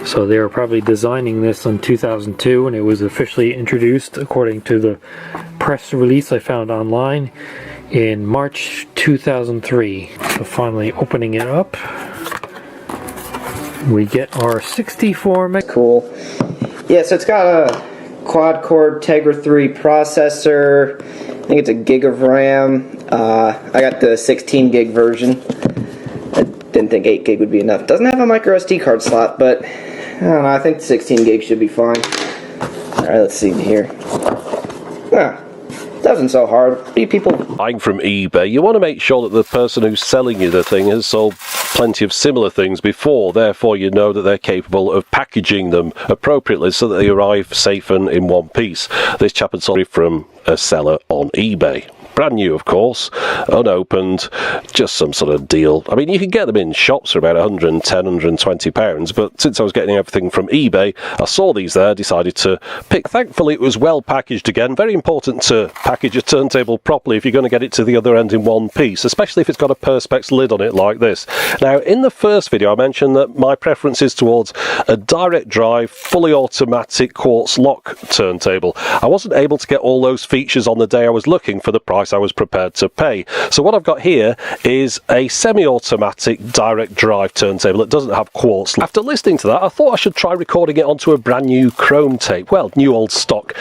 So they were probably designing this in 2002, and it was officially introduced, according to the press release I found online, in March 2003. So finally opening it up, we get our 64 meg. Cool. Yeah, so it's got a quad-core Tegra 3 processor. I think it's a gig of RAM. I got the 16 gig version. didn't think 8 gig would be enough. Doesn't have a micro SD card slot, but I don't know, I think 16 gig should be fine. Alright, let's see here. Doesn't so hard. People buying from eBay, you want to make sure that the person who's selling you the thing has sold plenty of similar things before, therefore you know that they're capable of packaging them appropriately so that they arrive safe and in one piece. This chap had sold it from a seller on eBay. Brand new, of course, unopened, just some sort of deal. I mean, you can get them in shops for about £110, £120, but since I was getting everything from eBay, I saw these there, decided to pick. Thankfully, it was well packaged again. Very important to package a turntable properly if you're going to get it to the other end in one piece, especially if it's got a Perspex lid on it like this. Now, in the first video, I mentioned that my preference is towards a direct drive, fully automatic quartz lock turntable. I wasn't able to get all those features on the day I was looking for the price I was prepared to pay. So what I've got here is a semi-automatic direct drive turntable that doesn't have quartz. After listening to that, I thought I should try recording it onto a brand new chrome tape. Well, new old stock.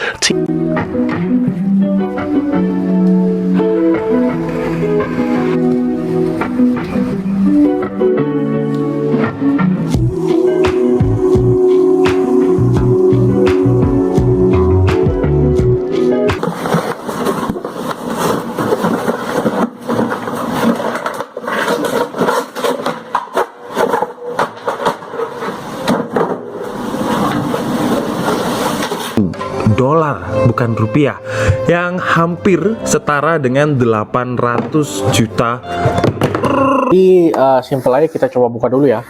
dolar, bukan rupiah, yang hampir setara dengan 800 juta. Jadi simple aja, kita coba buka dulu ya.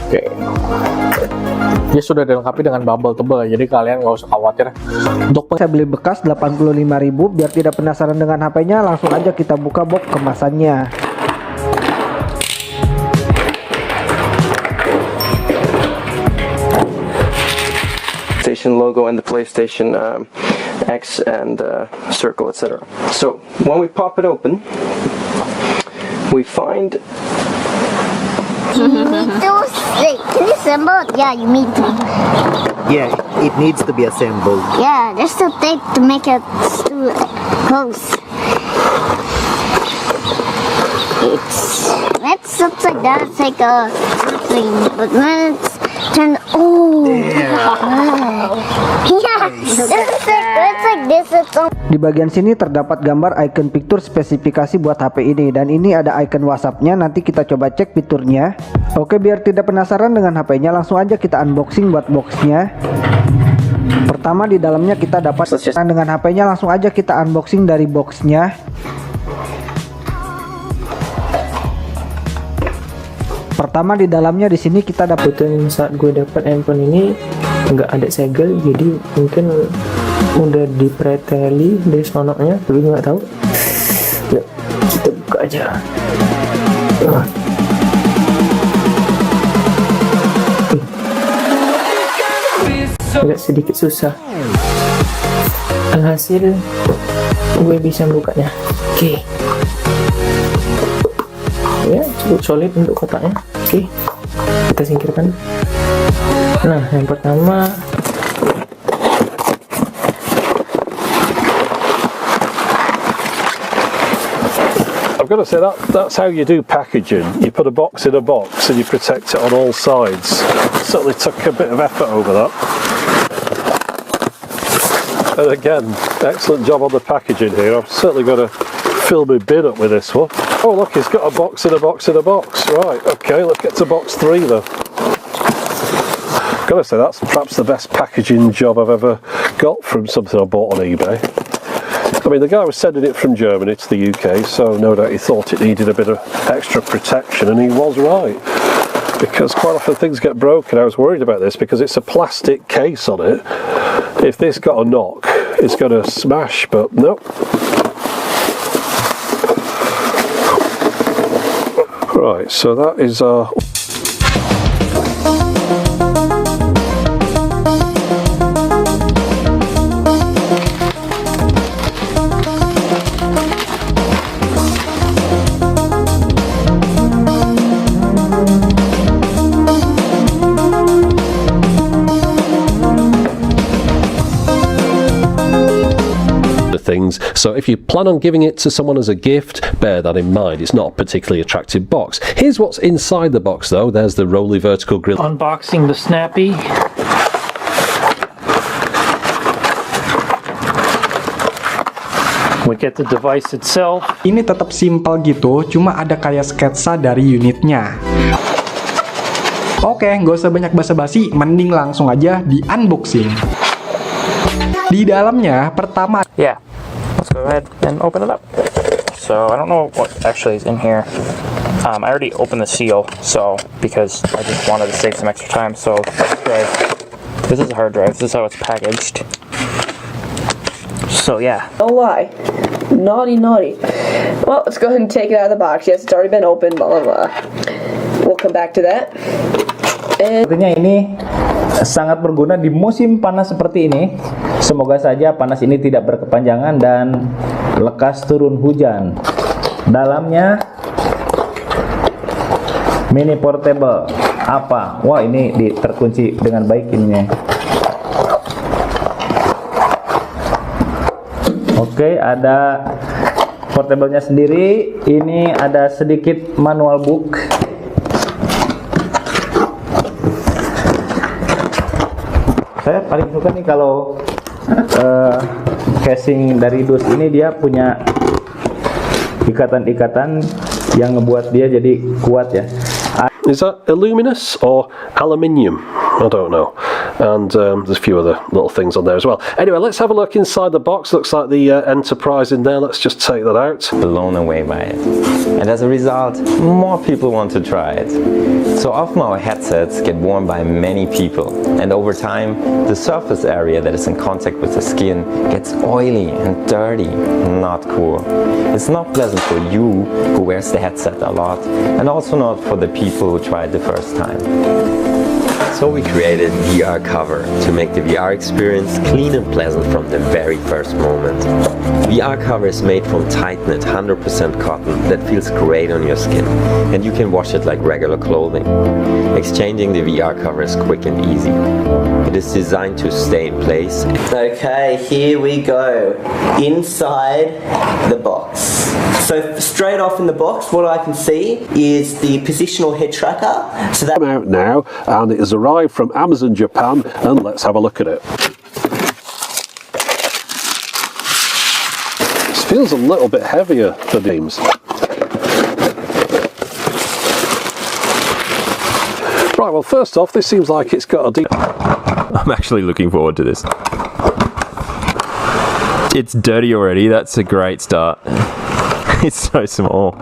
Oke. Dia sudah dilengkapi dengan bubble tebal, jadi kalian nggak usah khawatir. Untuk saya beli bekas 85.000, biar tidak penasaran dengan HP-nya, langsung aja kita buka box kemasannya. logo and the PlayStation X and circle, etc. So when we pop it open, we find. You need to say, can you assemble it? Yeah, you need to. Yeah, it needs to be assembled. Yeah, there's still tape to make it close. It's upside down. It's like a thing, but when it's turned, Di bagian sini terdapat gambar icon fitur spesifikasi buat HP ini, dan ini ada icon WhatsApp-nya. Nanti kita coba cek fiturnya. Oke, biar tidak penasaran dengan HP-nya, langsung aja kita unboxing buat boxnya. Pertama di dalamnya kita dapat dengan HP-nya, langsung aja kita unboxing dari boxnya. Pertama di dalamnya di sini kita dapat. Saat gue dapat handphone ini nggak ada segel, jadi mungkin udah dipreteli dari sononya, tapi nggak tahu. Yuk, kita buka aja. Agak sedikit susah. Alhasil gue bisa bukanya. Oke. Ya, cukup solid untuk kotaknya. Oke, kita singkirkan. Nah, yang pertama I've got to say that's how you do packaging. You put a box in a box and you protect it on all sides. Certainly took a bit of effort over that. And again, excellent job on the packaging here. I've certainly got to fill my bin up with this one. Oh look, he's got a box in a box in a box. Right, okay, let's get to box 3 then. Gotta say, that's perhaps the best packaging job I've ever got from something I bought on eBay. I mean, the guy was sending it from Germany to the UK, so no doubt he thought it needed a bit of extra protection, and he was right. Because quite often things get broken. I was worried about this because it's a plastic case on it. If this got a knock, it's going to smash, but nope. Right, so that is our... things. So if you plan on giving it to someone as a gift, bear that in mind. It's not a particularly attractive box. Here's what's inside the box though. There's the Rolly vertical grill. Unboxing the Snappy. We get the device itself. Ini tetap simpel gitu, cuma ada kayak sketsa dari unitnya. Oke, nggak usah banyak basa-basi, mending langsung aja di unboxing. Di dalamnya, pertama... Yeah, let's go ahead and open it up. So, I don't know what actually is in here. I already opened the seal, so, because I just wanted to save some extra time, so, this is a hard drive, this is how it's packaged. So, yeah. No lie. Naughty. Well, let's go ahead and take it out of the box. Yes, it's already been opened, blah, blah, blah. We'll come back to that. Artinya ini sangat berguna di musim panas seperti ini. Semoga saja panas ini tidak berkepanjangan dan lekas turun hujan. Dalamnya mini portable. Apa? Wah, ini terkunci dengan baik ininya. Oke, ada portable-nya sendiri. Ini ada sedikit manual book. Saya paling suka nih kalau casing dari dus ini dia punya ikatan-ikatan yang ngebuat dia jadi kuat ya. Is that aluminous or aluminium? I don't know. And there's a few other little things on there as well. Anyway, let's have a look inside the box. Looks like the Enterprise in there. Let's just take that out. Blown away by it. And as a result, more people want to try it. So often our headsets get worn by many people. And over time, the surface area that is in contact with the skin gets oily and dirty. Not cool. It's not pleasant for you who wears the headset a lot. And also not for the people who try it the first time. So we created VR Cover to make the VR experience clean and pleasant from the very first moment. VR Cover is made from tight-knit 100% cotton that feels great on your skin, and you can wash it like regular clothing. Exchanging the VR cover is quick and easy. It is designed to stay in place. Okay, here we go. Inside the box. So straight off in the box, what I can see is the positional head tracker. So that's out now, and it has arrived from Amazon Japan, and let's have a look at it. This feels a little bit heavier for games. Right, well, first off, this seems like it's got a deep... I'm actually looking forward to this. It's dirty already, that's a great start. It's so small.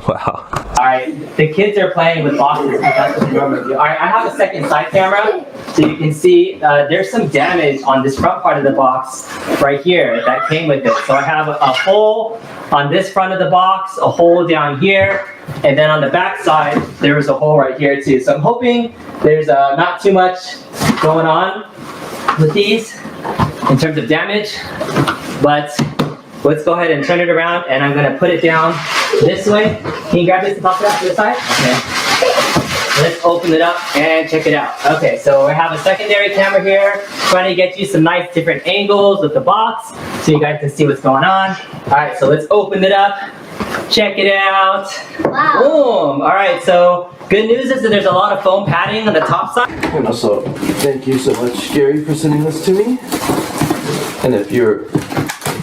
Wow. Alright, the kids are playing with boxes because that's what they normally do. Alright, I have a second side camera so you can see there's some damage on this front part of the box right here that came with it. So I have a hole on this front of the box, a hole down here, and then on the back side there was a hole right here too. So I'm hoping there's not too much going on with these in terms of damage, but let's go ahead and turn it around, and I'm going to put it down this way. Can you grab this and pop it out to the side? Okay. Let's open it up and check it out. Okay, so we have a secondary camera here, trying to get you some nice different angles with the box, so you guys can see what's going on. Alright, so let's open it up, check it out. Wow. Boom! Alright, so good news is that there's a lot of foam padding on the top side. And also, thank you so much, Gary, for sending this to me. And if you're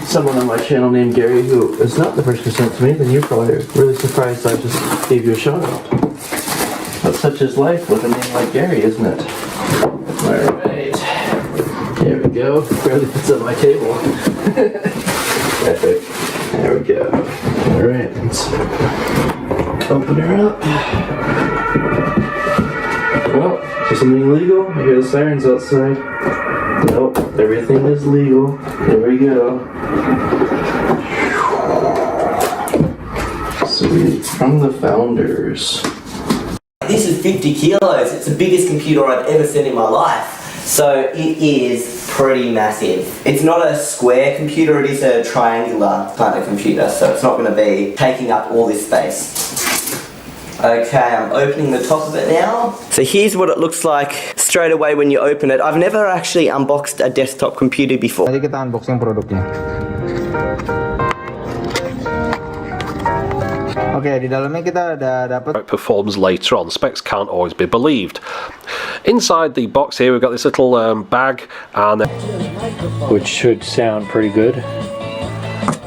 someone on my channel named Gary who is not the person who sent it to me, then you're probably really surprised I just gave you a shout out. But such is life with a name like Gary, isn't it? Alright. There we go. Barely fits on my table. Epic. There we go. Alright, let's open her up. Well, is something illegal? I hear the sirens outside. Nope, everything is legal. There we go. Sweet. From the founders. This is 50 kilos. It's the biggest computer I've ever seen in my life. So it is pretty massive. It's not a square computer, it is a triangular kind of computer, so it's not going to be taking up all this space. Okay, I'm opening the top of it now. So here's what it looks like straight away when you open it. I've never actually unboxed a desktop computer before. Jadi kita unboxing produknya. Oke, di dalamnya kita udah dapat. It performs later on. Specs can't always be believed. Inside the box here, we've got this little bag, and which should sound pretty good.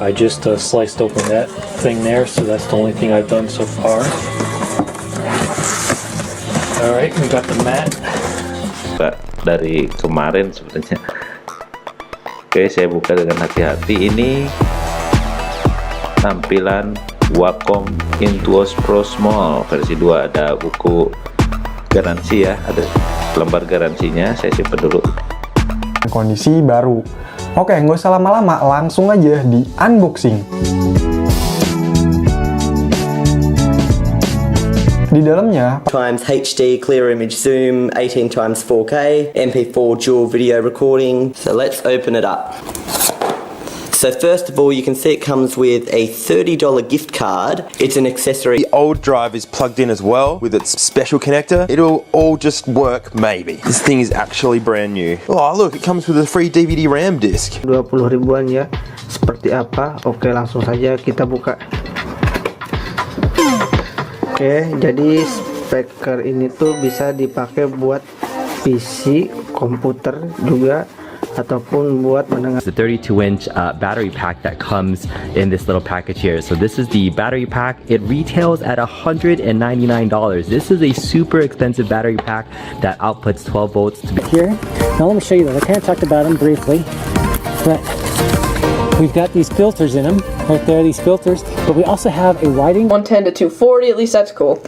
I just sliced open that thing there, so that's the only thing I've done so far. Alright, we got the mat. Dari kemarin sebenarnya. Oke, saya buka dengan hati-hati. Ini tampilan Wacom Intuos Pro Small versi 2. Ada buku garansi ya, ada lembar garansinya. Saya simpan dulu. Kondisi baru. Oke, nggak usah lama-lama, langsung aja di unboxing. Di dalamnya times HD clear image zoom, 18 times 4K, MP4 dual video recording. So let's open it up. So first of all, you can see it comes with a $30 gift card. It's an accessory. The old drive is plugged in as well with its special connector. It'll all just work maybe. This thing is actually brand new. Oh look, it comes with a free DVD RAM disc. 20 ribuan ya. Seperti apa? Oke, langsung saja kita buka. Oke, jadi speaker ini tuh bisa dipakai buat PC, komputer juga, ataupun buat mendengar. It's a 32-inch battery pack that comes in this little package here. So this is the battery pack. It retails at $199. This is a super expensive battery pack that outputs 12 volts to be here. Now let me show you that. I kind of talked about them briefly, but we've got these filters in them right there, these filters, but we also have a writing 110 to 240, at least that's cool.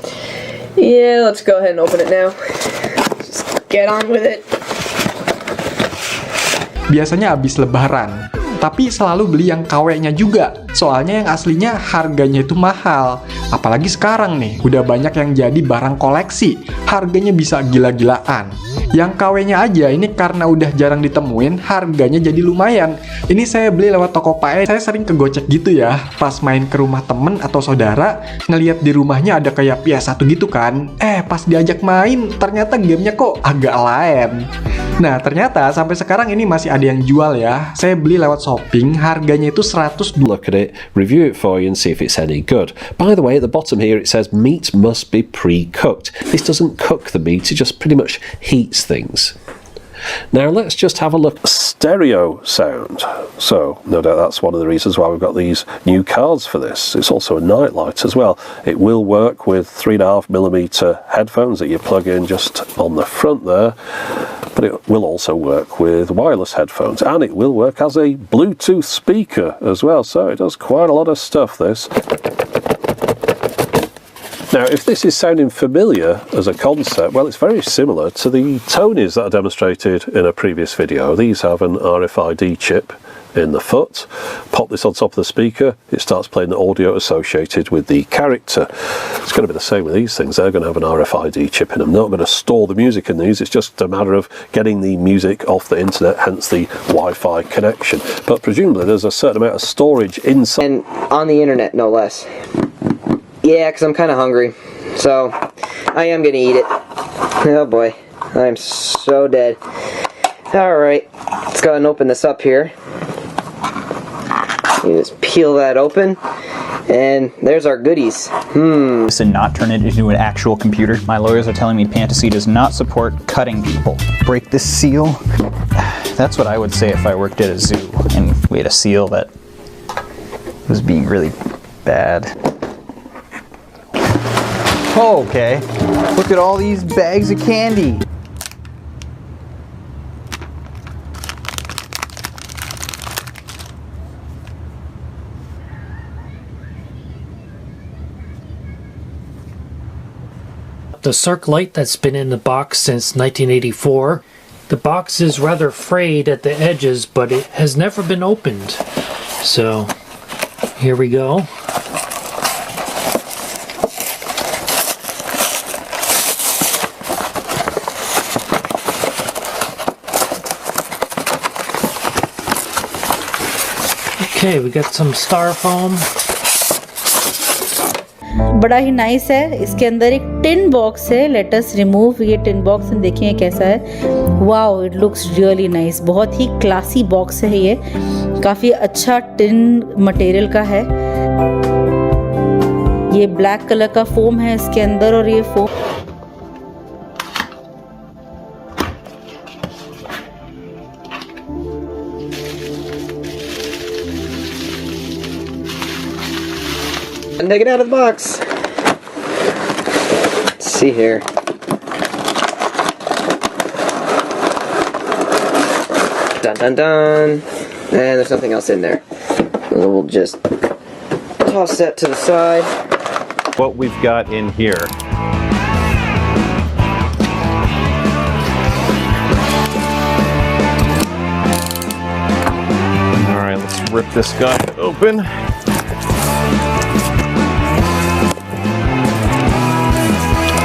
Yeah, let's go ahead and open it now. Just get on with it. Biasanya habis lebaran, tapi selalu beli yang KW-nya juga. Soalnya yang aslinya harganya itu mahal. Apalagi sekarang nih, udah banyak yang jadi barang koleksi. Harganya bisa gila-gilaan. Yang KW-nya aja ini karena udah jarang ditemuin, harganya jadi lumayan. Ini saya beli lewat toko Tokopedia. Saya sering kegocek gitu ya, pas main ke rumah temen atau saudara, ngeliat di rumahnya ada kayak PS1 gitu kan. Pas diajak main, ternyata gamenya kok agak lain. Nah, ternyata sampai sekarang ini masih ada yang jual ya. Saya beli lewat shopping, harganya itu 100. look at it, review it for you and see if it's any good. By the way, at the bottom here it says meat must be pre-cooked. This doesn't cook the meat, it just pretty much heats things. Now let's just have a look at stereo sound. So no doubt that's one of the reasons why we've got these new cards for this. It's also a night light as well. It will work with 3.5mm headphones that you plug in just on the front there, but it will also work with wireless headphones, and it will work as a Bluetooth speaker as well. So it does quite a lot of stuff, this. Now, if this is sounding familiar as a concept, well, it's very similar to the Tonys that I demonstrated in a previous video. These have an RFID chip in the foot. Pop this on top of the speaker, it starts playing the audio associated with the character. It's going to be the same with these things. They're going to have an RFID chip in them. They're not going to store the music in these, it's just a matter of getting the music off the internet, hence the Wi-Fi connection. But presumably there's a certain amount of storage inside. And on the internet, no less. Yeah, because I'm kind of hungry. So, I am going to eat it. Oh boy, I'm so dead. Alright, let's go ahead and open this up here. You just peel that open, and there's our goodies. And not turn it into an actual computer. My lawyers are telling me Fantasy does not support cutting people. Break this seal. That's what I would say if I worked at a zoo and we had a seal that was being really bad. Oh, okay. Look at all these bags of candy. the Circ light that's been in the box since 1984. The box is rather frayed at the edges, but it has never been opened. So here we go. Okay, we got some styrofoam. बड़ा ही nice है. इसके अंदर एक tin box है. Let us remove ये tin box and देखिए कैसा है. Wow, it looks really nice. बहुत ही क्लासी बॉक्स है ये. काफ़ी अच्छा टिन मटेरियल का है. ये ब्लैक कलर का फोम है इसके अंदर और ये foam And take it out of the box. Let's see here. Dun dun dun. And there's something else in there. We'll just toss that to the side. What we've got in here. Alright, let's rip this guy open.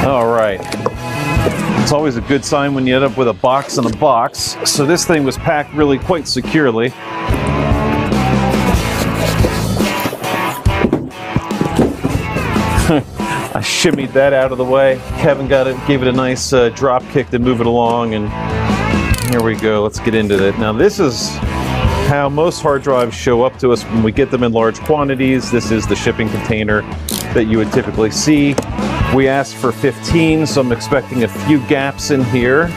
Alright. It's always a good sign when you end up with a box in a box. So this thing was packed really quite securely. I shimmied that out of the way. Kevin gave it a nice drop kick to move it along, and here we go. Let's get into it. Now this is how most hard drives show up to us when we get them in large quantities. This is the shipping container that you would typically see. We asked for 15, so I'm expecting a few gaps in here.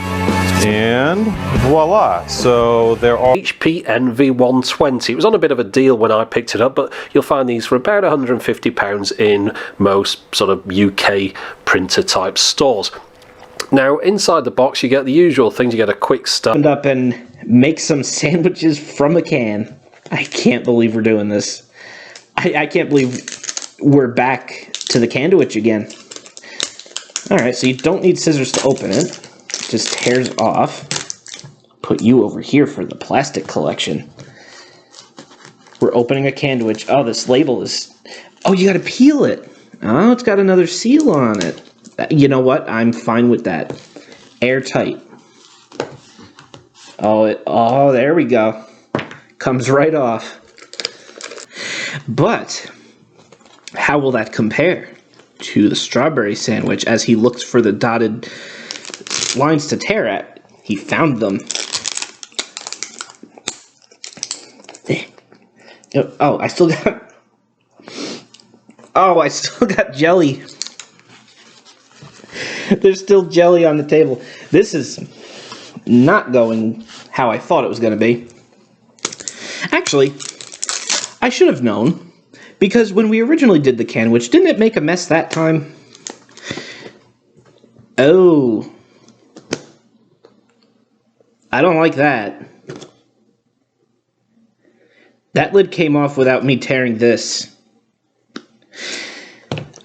And voila, so there are HP NV120. It was on a bit of a deal when I picked it up, but you'll find these for about £150 in most sort of UK printer type stores. Now inside the box you get the usual things. You get a quick start. Open up and make some sandwiches from a can. I can't believe we're doing this. I can't believe we're back to the Candwich again. Alright, so you don't need scissors to open it. It just tears off. Put you over here for the plastic collection. We're opening a Candwich. Oh, this label is... Oh, you gotta peel it. Oh, it's got another seal on it. You know what? I'm fine with that. Airtight. Oh, there we go. Comes right off. But how will that compare to the strawberry sandwich? As he looks for the dotted lines to tear at, he found them. Oh, I still got... Oh, I still got jelly. There's still jelly on the table. This is not going how I thought it was going to be. Actually, I should have known, because when we originally did the Candwich, didn't it make a mess that time? Oh. I don't like that. That lid came off without me tearing this.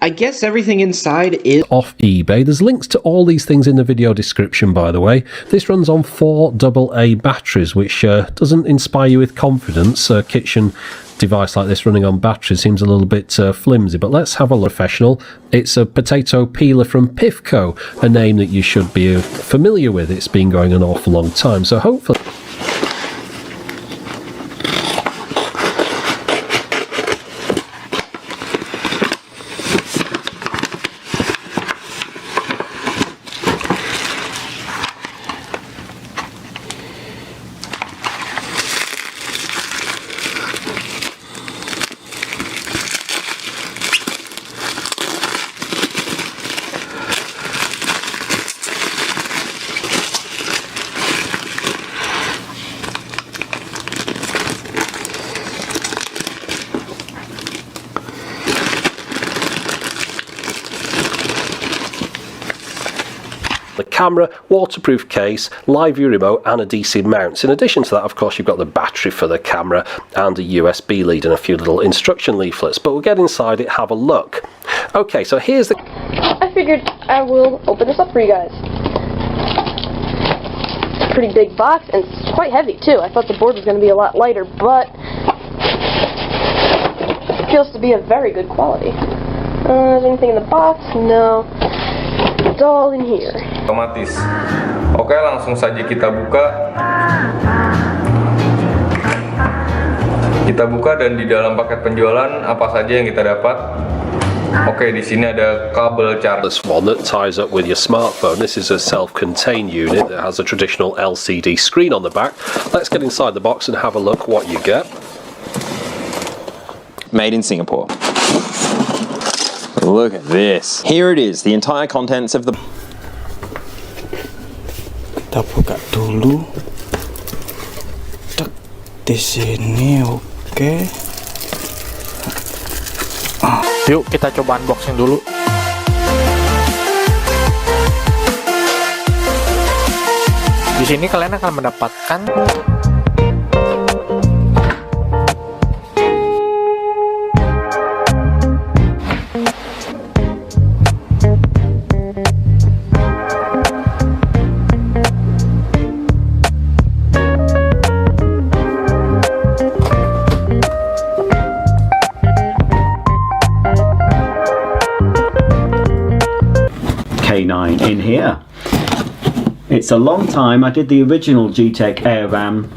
I guess everything inside is off eBay. There's links to all these things in the video description, by the way. This runs on 4 AA batteries, which doesn't inspire you with confidence. A kitchen device like this running on batteries seems a little bit flimsy, but let's have a look. Professional. It's a potato peeler from Pifco, a name that you should be familiar with. It's been going an awful long time, so hopefully... the camera, waterproof case, live view remote and a DC mount. In addition to that, of course, you've got the battery for the camera and a USB lead and a few little instruction leaflets, but we'll get inside it, have a look. Okay, so here's the... I figured I will open this up for you guys. It's a pretty big box and it's quite heavy too. I thought the board was going to be a lot lighter, but it feels to be of very good quality. Is anything in the box? No. It's all in here. Otomatis. Oke, langsung saja kita buka. Kita buka dan di dalam paket penjualan apa saja yang kita dapat. Oke, di sini ada kabel charger. This one that ties up with your smartphone. This is a self-contained unit that has a traditional LCD screen on the back. Let's get inside the box and have a look what you get. Made in Singapore. Look at this. Here it is, the entire contents of the... Kita buka dulu. Tek, di sini, oke. Yuk kita coba unboxing dulu. Di sini kalian akan mendapatkan K9 in here. It's a long time. I did the original G-Tech Airram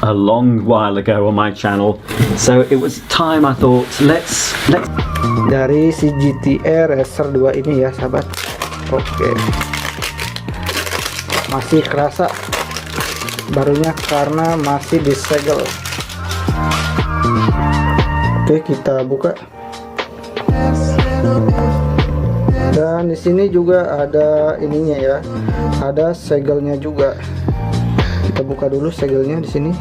a long while ago on my channel, so it was time I thought let's dari si GTR Racer 2 ini ya sahabat. Oke, masih kerasa barunya karena masih disegel. Oke, kita buka. Dan di sini juga ada ininya ya, ada segelnya juga. Kita buka dulu segelnya di sini.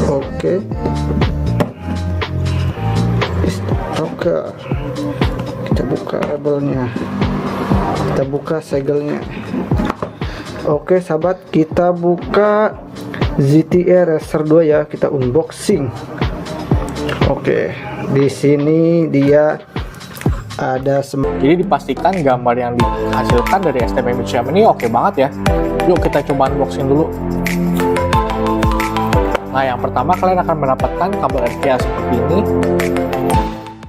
Oke. Oke. Kita buka labelnya. Kita buka segelnya. Oke, sahabat, kita buka GTR Racer 2 ya. Kita unboxing. Oke, di sini dia ada jadi dipastikan gambar yang dihasilkan dari STM Museum ini oke banget ya. Yuk kita coba unboxing dulu. Nah, yang pertama kalian akan mendapatkan kabel RCA seperti ini.